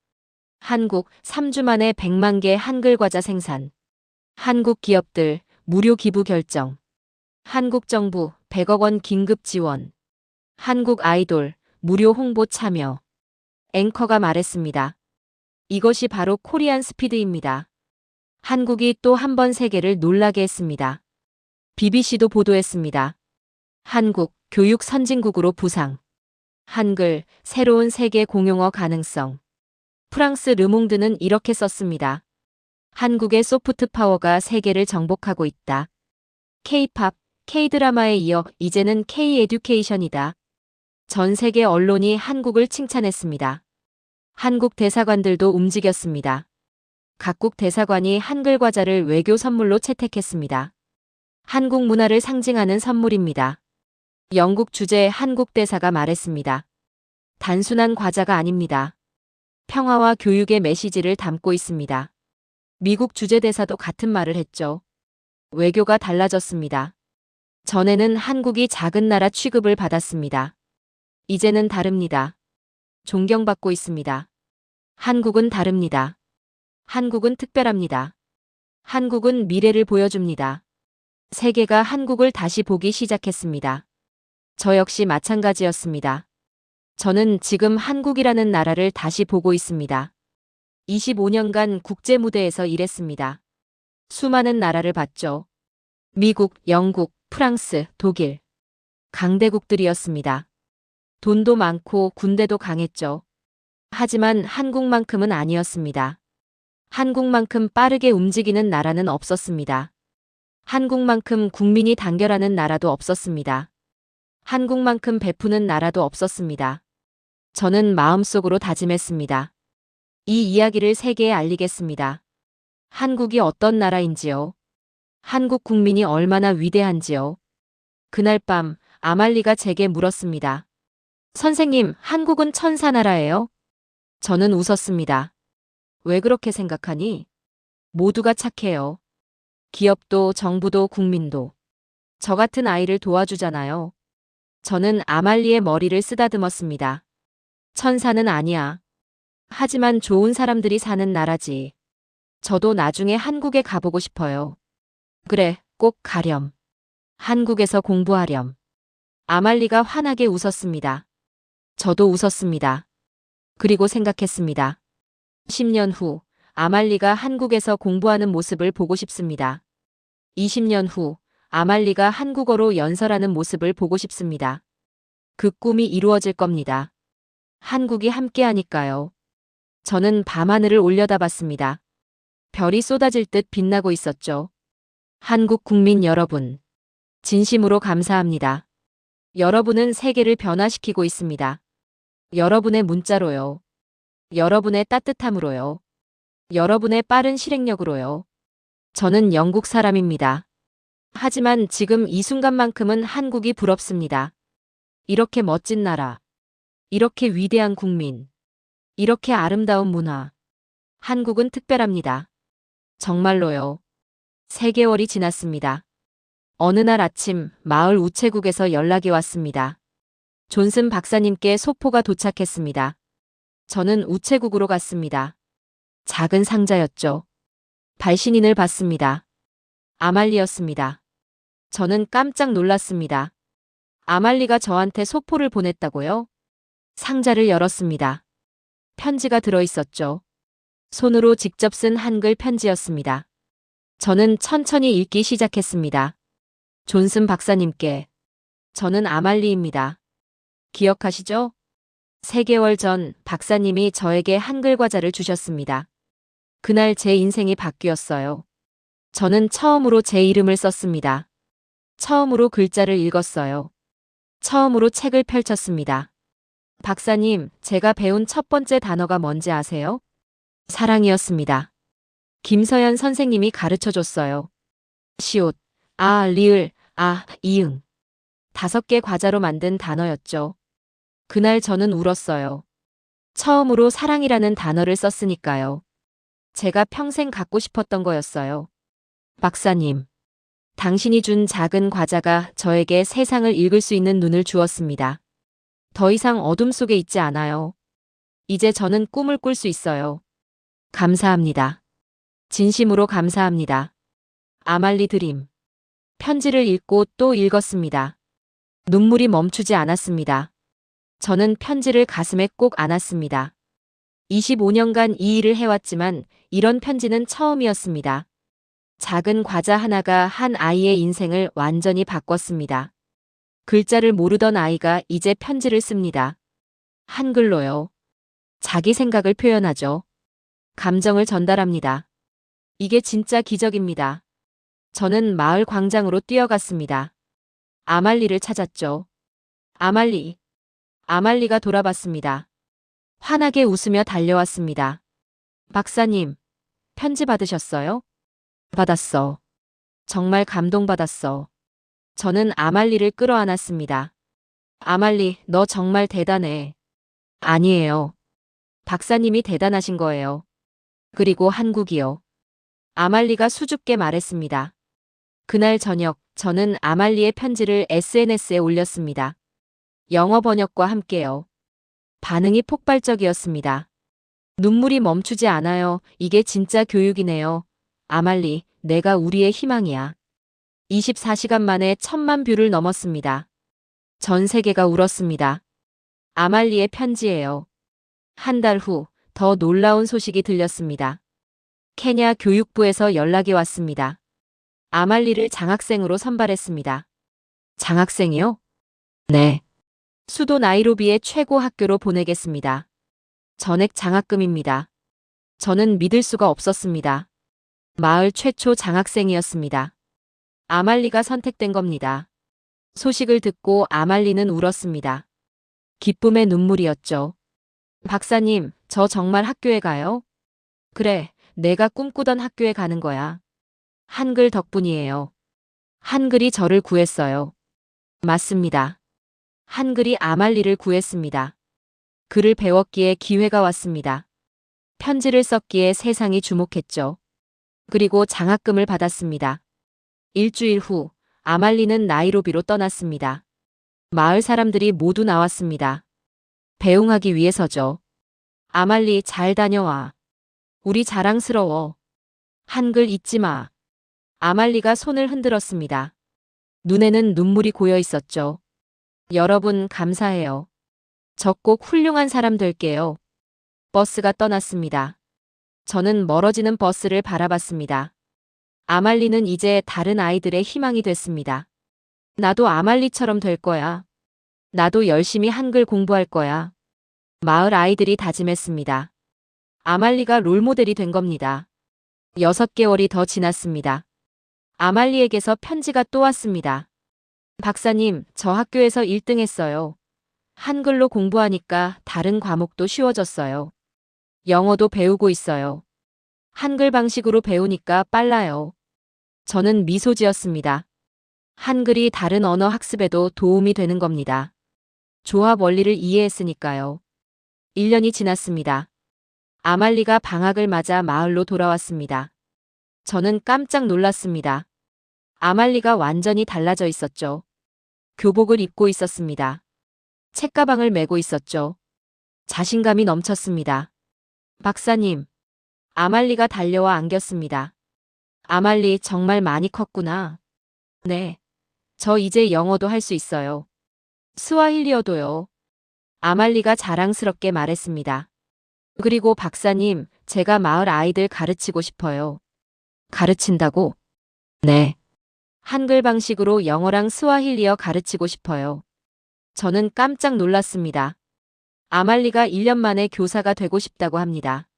한국 3주 만에 100만 개 한글 과자 생산. 한국 기업들 무료 기부 결정. 한국 정부 100억 원 긴급 지원. 한국 아이돌 무료 홍보 참여. 앵커가 말했습니다. 이것이 바로 코리안 스피드입니다. 한국이 또 한 번 세계를 놀라게 했습니다. BBC도 보도했습니다. 한국 교육 선진국으로 부상. 한글 새로운 세계 공용어 가능성. 프랑스 르몽드는 이렇게 썼습니다. 한국의 소프트 파워가 세계를 정복하고 있다. K-팝, K-드라마에 이어 이제는 K-에듀케이션이다. 전 세계 언론이 한국을 칭찬했습니다. 한국 대사관들도 움직였습니다. 각국 대사관이 한글 과자를 외교 선물로 채택했습니다. 한국 문화를 상징하는 선물입니다. 영국 주재 한국 대사가 말했습니다. 단순한 과자가 아닙니다. 평화와 교육의 메시지를 담고 있습니다. 미국 주재 대사도 같은 말을 했죠. 외교가 달라졌습니다. 전에는 한국이 작은 나라 취급을 받았습니다. 이제는 다릅니다. 존경받고 있습니다. 한국은 다릅니다. 한국은 특별합니다. 한국은 미래를 보여줍니다. 세계가 한국을 다시 보기 시작했습니다. 저 역시 마찬가지였습니다. 저는 지금 한국이라는 나라를 다시 보고 있습니다. 25년간 국제 무대에서 일했습니다. 수많은 나라를 봤죠. 미국, 영국, 프랑스, 독일. 강대국들이었습니다. 돈도 많고 군대도 강했죠. 하지만 한국만큼은 아니었습니다. 한국만큼 빠르게 움직이는 나라는 없었습니다. 한국만큼 국민이 단결하는 나라도 없었습니다. 한국만큼 베푸는 나라도 없었습니다. 저는 마음속으로 다짐했습니다. 이 이야기를 세계에 알리겠습니다. 한국이 어떤 나라인지요. 한국 국민이 얼마나 위대한지요. 그날 밤 아말리가 제게 물었습니다. 선생님, 한국은 천사 나라예요? 저는 웃었습니다. 왜 그렇게 생각하니? 모두가 착해요. 기업도 정부도 국민도. 저 같은 아이를 도와주잖아요. 저는 아말리의 머리를 쓰다듬었습니다. 천사는 아니야. 하지만 좋은 사람들이 사는 나라지. 저도 나중에 한국에 가보고 싶어요. 그래, 꼭 가렴. 한국에서 공부하렴. 아말리가 환하게 웃었습니다. 저도 웃었습니다. 그리고 생각했습니다. 10년 후, 아말리가 한국에서 공부하는 모습을 보고 싶습니다. 20년 후, 아말리가 한국어로 연설하는 모습을 보고 싶습니다. 그 꿈이 이루어질 겁니다. 한국이 함께하니까요. 저는 밤하늘을 올려다봤습니다. 별이 쏟아질 듯 빛나고 있었죠. 한국 국민 여러분, 진심으로 감사합니다. 여러분은 세계를 변화시키고 있습니다. 여러분의 문자로요. 여러분의 따뜻함으로요. 여러분의 빠른 실행력으로요. 저는 영국 사람입니다. 하지만 지금 이 순간만큼은 한국이 부럽습니다. 이렇게 멋진 나라, 이렇게 위대한 국민, 이렇게 아름다운 문화. 한국은 특별합니다. 정말로요. 3개월이 지났습니다. 어느 날 아침 마을 우체국에서 연락이 왔습니다. 존슨 박사님께 소포가 도착했습니다. 저는 우체국으로 갔습니다. 작은 상자였죠. 발신인을 봤습니다. 아말리였습니다. 저는 깜짝 놀랐습니다. 아말리가 저한테 소포를 보냈다고요? 상자를 열었습니다. 편지가 들어있었죠. 손으로 직접 쓴 한글 편지였습니다. 저는 천천히 읽기 시작했습니다. 존슨 박사님께. 저는 아말리입니다. 기억하시죠? 3개월 전 박사님이 저에게 한글 과자를 주셨습니다. 그날 제 인생이 바뀌었어요. 저는 처음으로 제 이름을 썼습니다. 처음으로 글자를 읽었어요. 처음으로 책을 펼쳤습니다. 박사님, 제가 배운 첫 번째 단어가 뭔지 아세요? 사랑이었습니다. 김서연 선생님이 가르쳐 줬어요. 시옷, 아, 리을, 아, 이응. 5개 과자로 만든 단어였죠. 그날 저는 울었어요. 처음으로 사랑이라는 단어를 썼으니까요. 제가 평생 갖고 싶었던 거였어요. 박사님, 당신이 준 작은 과자가 저에게 세상을 읽을 수 있는 눈을 주었습니다. 더 이상 어둠 속에 있지 않아요. 이제 저는 꿈을 꿀 수 있어요. 감사합니다. 진심으로 감사합니다. 아말리 드림. 편지를 읽고 또 읽었습니다. 눈물이 멈추지 않았습니다. 저는 편지를 가슴에 꼭 안았습니다. 25년간 이 일을 해왔지만 이런 편지는 처음이었습니다. 작은 과자 하나가 한 아이의 인생을 완전히 바꿨습니다. 글자를 모르던 아이가 이제 편지를 씁니다. 한글로요. 자기 생각을 표현하죠. 감정을 전달합니다. 이게 진짜 기적입니다. 저는 마을 광장으로 뛰어갔습니다. 아말리를 찾았죠. 아말리. 아말리가 돌아봤습니다. 환하게 웃으며 달려왔습니다. 박사님, 편지 받으셨어요? 받았어. 정말 감동받았어. 저는 아말리를 끌어안았습니다. 아말리, 너 정말 대단해. 아니에요. 박사님이 대단하신 거예요. 그리고 한국이요. 아말리가 수줍게 말했습니다. 그날 저녁, 저는 아말리의 편지를 SNS에 올렸습니다. 영어 번역과 함께요. 반응이 폭발적이었습니다. 눈물이 멈추지 않아요. 이게 진짜 교육이네요. 아말리, 내가 우리의 희망이야. 24시간 만에 1000만 뷰를 넘었습니다. 전 세계가 울었습니다. 아말리의 편지예요. 한 달 후, 더 놀라운 소식이 들렸습니다. 케냐 교육부에서 연락이 왔습니다. 아말리를 장학생으로 선발했습니다. 장학생이요? 네. 수도 나이로비의 최고 학교로 보내겠습니다. 전액 장학금입니다. 저는 믿을 수가 없었습니다. 마을 최초 장학생이었습니다. 아말리가 선택된 겁니다. 소식을 듣고 아말리는 울었습니다. 기쁨의 눈물이었죠. 박사님, 저 정말 학교에 가요? 그래, 내가 꿈꾸던 학교에 가는 거야. 한글 덕분이에요. 한글이 저를 구했어요. 맞습니다. 한글이 아말리를 구했습니다. 글을 배웠기에 기회가 왔습니다. 편지를 썼기에 세상이 주목했죠. 그리고 장학금을 받았습니다. 일주일 후 아말리는 나이로비로 떠났습니다. 마을 사람들이 모두 나왔습니다. 배웅하기 위해서죠. 아말리 잘 다녀와. 우리 자랑스러워. 한글 잊지 마. 아말리가 손을 흔들었습니다. 눈에는 눈물이 고여 있었죠. 여러분 감사해요. 저 꼭 훌륭한 사람 될게요. 버스가 떠났습니다. 저는 멀어지는 버스를 바라봤습니다. 아말리는 이제 다른 아이들의 희망이 됐습니다. 나도 아말리처럼 될 거야. 나도 열심히 한글 공부할 거야. 마을 아이들이 다짐했습니다. 아말리가 롤모델이 된 겁니다. 6개월이 더 지났습니다. 아말리에게서 편지가 또 왔습니다. 박사님, 저 학교에서 1등 했어요. 한글로 공부하니까 다른 과목도 쉬워졌어요. 영어도 배우고 있어요. 한글 방식으로 배우니까 빨라요. 저는 미소 지었습니다. 한글이 다른 언어 학습에도 도움이 되는 겁니다. 조합 원리를 이해했으니까요. 1년이 지났습니다. 아말리가 방학을 맞아 마을로 돌아왔습니다. 저는 깜짝 놀랐습니다. 아말리가 완전히 달라져 있었죠. 교복을 입고 있었습니다. 책가방을 메고 있었죠. 자신감이 넘쳤습니다. 박사님. 아말리가 달려와 안겼습니다. 아말리 정말 많이 컸구나. 네. 저 이제 영어도 할 수 있어요. 스와힐리어도요. 아말리가 자랑스럽게 말했습니다. 그리고 박사님, 제가 마을 아이들 가르치고 싶어요. 가르친다고? 네. 한글 방식으로 영어랑 스와힐리어 가르치고 싶어요. 저는 깜짝 놀랐습니다. 아말리가 1년 만에 교사가 되고 싶다고 합니다.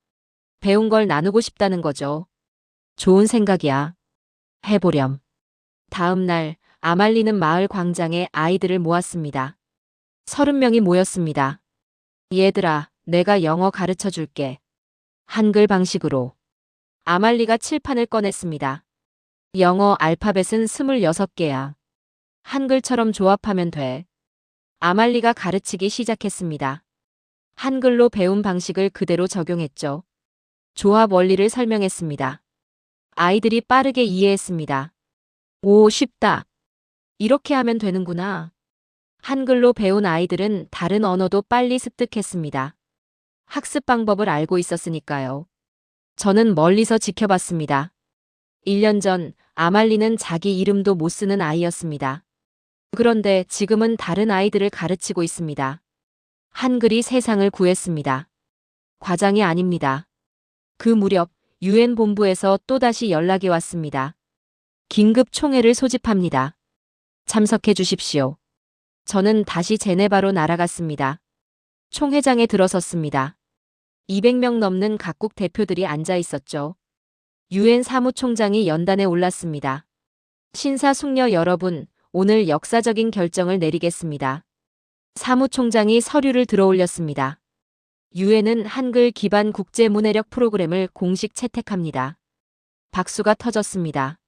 배운 걸 나누고 싶다는 거죠. 좋은 생각이야. 해보렴. 다음 날 아말리는 마을 광장에 아이들을 모았습니다. 30명이 모였습니다. 얘들아, 내가 영어 가르쳐 줄게. 한글 방식으로. 아말리가 칠판을 꺼냈습니다. 영어 알파벳은 26개야. 한글처럼 조합하면 돼. 아말리가 가르치기 시작했습니다. 한글로 배운 방식을 그대로 적용했죠. 조합 원리를 설명했습니다. 아이들이 빠르게 이해했습니다. 오, 쉽다. 이렇게 하면 되는구나. 한글로 배운 아이들은 다른 언어도 빨리 습득했습니다. 학습 방법을 알고 있었으니까요. 저는 멀리서 지켜봤습니다. 1년 전 아말리는 자기 이름도 못 쓰는 아이였습니다. 그런데 지금은 다른 아이들을 가르치고 있습니다. 한글이 세상을 구했습니다. 과장이 아닙니다. 그 무렵 유엔 본부에서 또다시 연락이 왔습니다. 긴급 총회를 소집합니다. 참석해 주십시오. 저는 다시 제네바로 날아갔습니다. 총회장에 들어섰습니다. 200명 넘는 각국 대표들이 앉아 있었죠. 유엔 사무총장이 연단에 올랐습니다. 신사숙녀 여러분, 오늘 역사적인 결정을 내리겠습니다. 사무총장이 서류를 들어올렸습니다. 유엔은 한글 기반 국제 문해력 프로그램을 공식 채택합니다. 박수가 터졌습니다.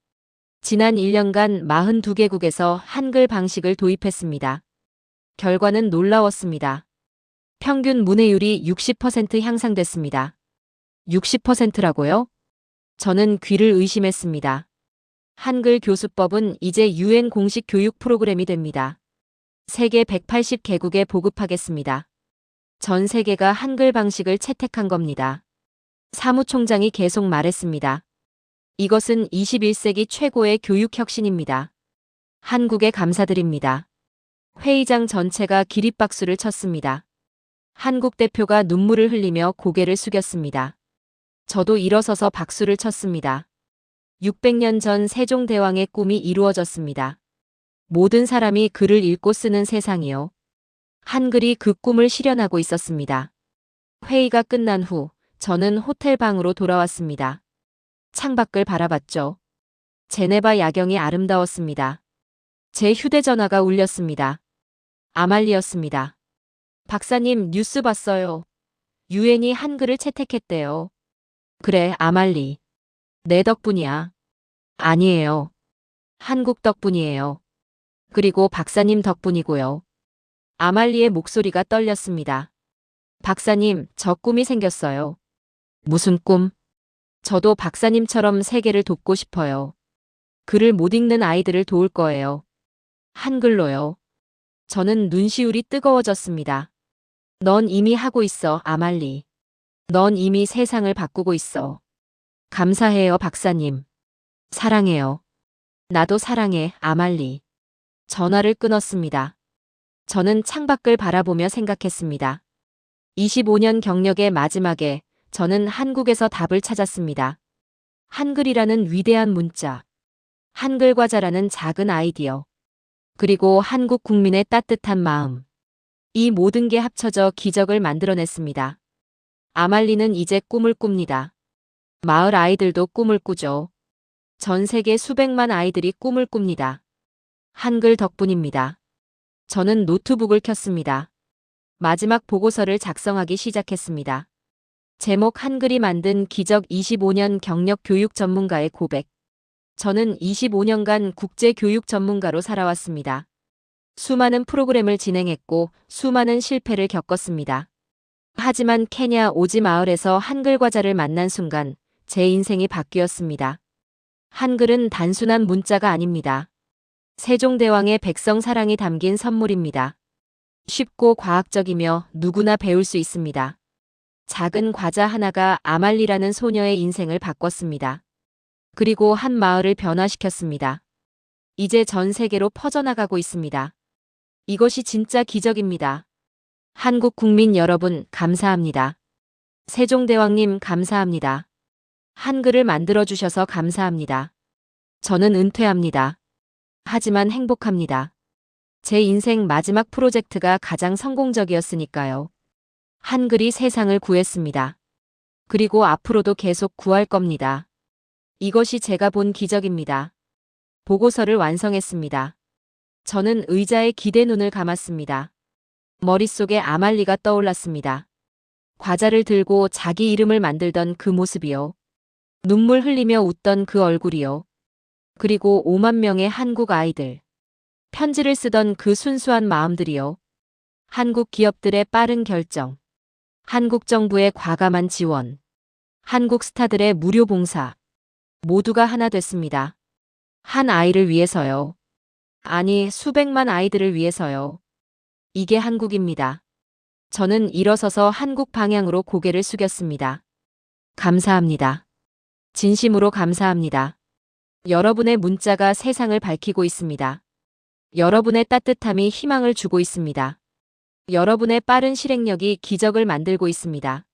지난 1년간 42개국에서 한글 방식을 도입했습니다. 결과는 놀라웠습니다. 평균 문해율이 60% 향상됐습니다. 60%라고요? 저는 귀를 의심했습니다. 한글 교수법은 이제 유엔 공식 교육 프로그램이 됩니다. 세계 180개국에 보급하겠습니다. 전 세계가 한글 방식을 채택한 겁니다. 사무총장이 계속 말했습니다. 이것은 21세기 최고의 교육 혁신입니다. 한국에 감사드립니다. 회의장 전체가 기립박수를 쳤습니다. 한국 대표가 눈물을 흘리며 고개를 숙였습니다. 저도 일어서서 박수를 쳤습니다. 600년 전 세종대왕의 꿈이 이루어졌습니다. 모든 사람이 글을 읽고 쓰는 세상이요. 한글이 그 꿈을 실현하고 있었습니다. 회의가 끝난 후 저는 호텔 방으로 돌아왔습니다. 창밖을 바라봤죠. 제네바 야경이 아름다웠습니다. 제 휴대전화가 울렸습니다. 아말리였습니다. 박사님, 뉴스 봤어요. 유엔이 한글을 채택했대요. 그래, 아말리. 내 덕분이야. 아니에요. 한국 덕분이에요. 그리고 박사님 덕분이고요. 아말리의 목소리가 떨렸습니다. 박사님, 저 꿈이 생겼어요. 무슨 꿈? 저도 박사님처럼 세계를 돕고 싶어요. 글을 못 읽는 아이들을 도울 거예요. 한글로요. 저는 눈시울이 뜨거워졌습니다. 넌 이미 하고 있어, 아말리. 넌 이미 세상을 바꾸고 있어. 감사해요, 박사님. 사랑해요. 나도 사랑해, 아말리. 전화를 끊었습니다. 저는 창밖을 바라보며 생각했습니다. 25년 경력의 마지막에 저는 한국에서 답을 찾았습니다. 한글이라는 위대한 문자. 한글 과자라는 작은 아이디어. 그리고 한국 국민의 따뜻한 마음. 이 모든 게 합쳐져 기적을 만들어냈습니다. 아말리는 이제 꿈을 꿉니다. 마을 아이들도 꿈을 꾸죠. 전 세계 수백만 아이들이 꿈을 꿉니다. 한글 덕분입니다. 저는 노트북을 켰습니다. 마지막 보고서를 작성하기 시작했습니다. 제목 한글이 만든 기적 25년 경력 교육 전문가의 고백. 저는 25년간 국제 교육 전문가로 살아왔습니다. 수많은 프로그램을 진행했고 수많은 실패를 겪었습니다. 하지만 케냐 오지 마을에서 한글 과자를 만난 순간 제 인생이 바뀌었습니다. 한글은 단순한 문자가 아닙니다. 세종대왕의 백성 사랑이 담긴 선물입니다. 쉽고 과학적이며 누구나 배울 수 있습니다. 작은 과자 하나가 아말리라는 소녀의 인생을 바꿨습니다. 그리고 한 마을을 변화시켰습니다. 이제 전 세계로 퍼져나가고 있습니다. 이것이 진짜 기적입니다. 한국 국민 여러분, 감사합니다. 세종대왕님, 감사합니다. 한글을 만들어주셔서 감사합니다. 저는 은퇴합니다. 하지만 행복합니다. 제 인생 마지막 프로젝트가 가장 성공적이었으니까요. 한글이 세상을 구했습니다. 그리고 앞으로도 계속 구할 겁니다. 이것이 제가 본 기적입니다. 보고서를 완성했습니다. 저는 의자에 기대 눈을 감았습니다. 머릿속에 아말리가 떠올랐습니다. 과자를 들고 자기 이름을 만들던 그 모습이요. 눈물 흘리며 웃던 그 얼굴이요. 그리고 5만 명의 한국 아이들. 편지를 쓰던 그 순수한 마음들이요. 한국 기업들의 빠른 결정. 한국 정부의 과감한 지원. 한국 스타들의 무료 봉사. 모두가 하나 됐습니다. 한 아이를 위해서요. 아니, 수백만 아이들을 위해서요. 이게 한국입니다. 저는 일어서서 한국 방향으로 고개를 숙였습니다. 감사합니다. 진심으로 감사합니다. 여러분의 문자가 세상을 밝히고 있습니다. 여러분의 따뜻함이 희망을 주고 있습니다. 여러분의 빠른 실행력이 기적을 만들고 있습니다.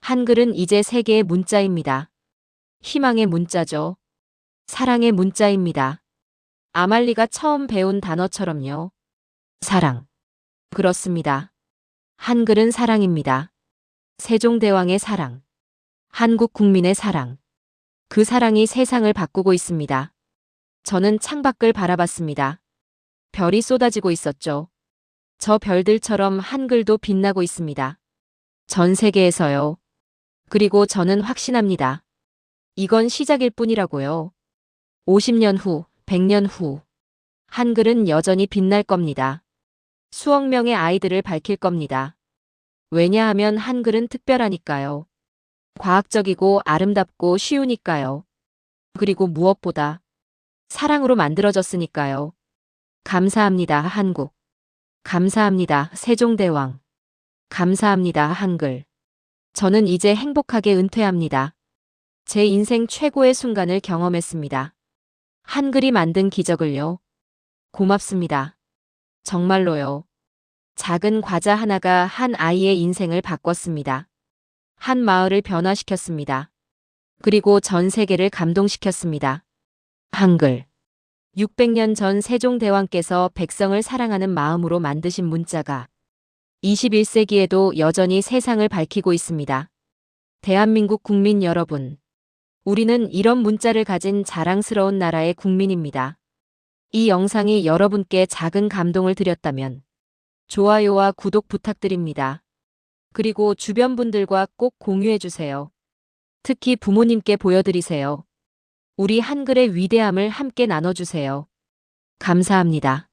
한글은 이제 세계의 문자입니다. 희망의 문자죠. 사랑의 문자입니다. 아말리가 처음 배운 단어처럼요. 사랑. 그렇습니다. 한글은 사랑입니다. 세종대왕의 사랑. 한국 국민의 사랑. 그 사랑이 세상을 바꾸고 있습니다. 저는 창밖을 바라봤습니다. 별이 쏟아지고 있었죠. 저 별들처럼 한글도 빛나고 있습니다. 전 세계에서요. 그리고 저는 확신합니다. 이건 시작일 뿐이라고요. 50년 후, 100년 후. 한글은 여전히 빛날 겁니다. 수억 명의 아이들을 밝힐 겁니다. 왜냐하면 한글은 특별하니까요. 과학적이고 아름답고 쉬우니까요. 그리고 무엇보다 사랑으로 만들어졌으니까요. 감사합니다, 한국. 감사합니다, 세종대왕. 감사합니다, 한글. 저는 이제 행복하게 은퇴합니다. 제 인생 최고의 순간을 경험했습니다. 한글이 만든 기적을요. 고맙습니다. 정말로요. 작은 과자 하나가 한 아이의 인생을 바꿨습니다. 한 마을을 변화시켰습니다. 그리고 전 세계를 감동시켰습니다. 한글. 600년 전 세종대왕께서 백성을 사랑하는 마음으로 만드신 문자가 21세기에도 여전히 세상을 밝히고 있습니다. 대한민국 국민 여러분. 우리는 이런 문자를 가진 자랑스러운 나라의 국민입니다. 이 영상이 여러분께 작은 감동을 드렸다면 좋아요와 구독 부탁드립니다. 그리고 주변 분들과 꼭 공유해주세요. 특히 부모님께 보여드리세요. 우리 한글의 위대함을 함께 나눠주세요. 감사합니다.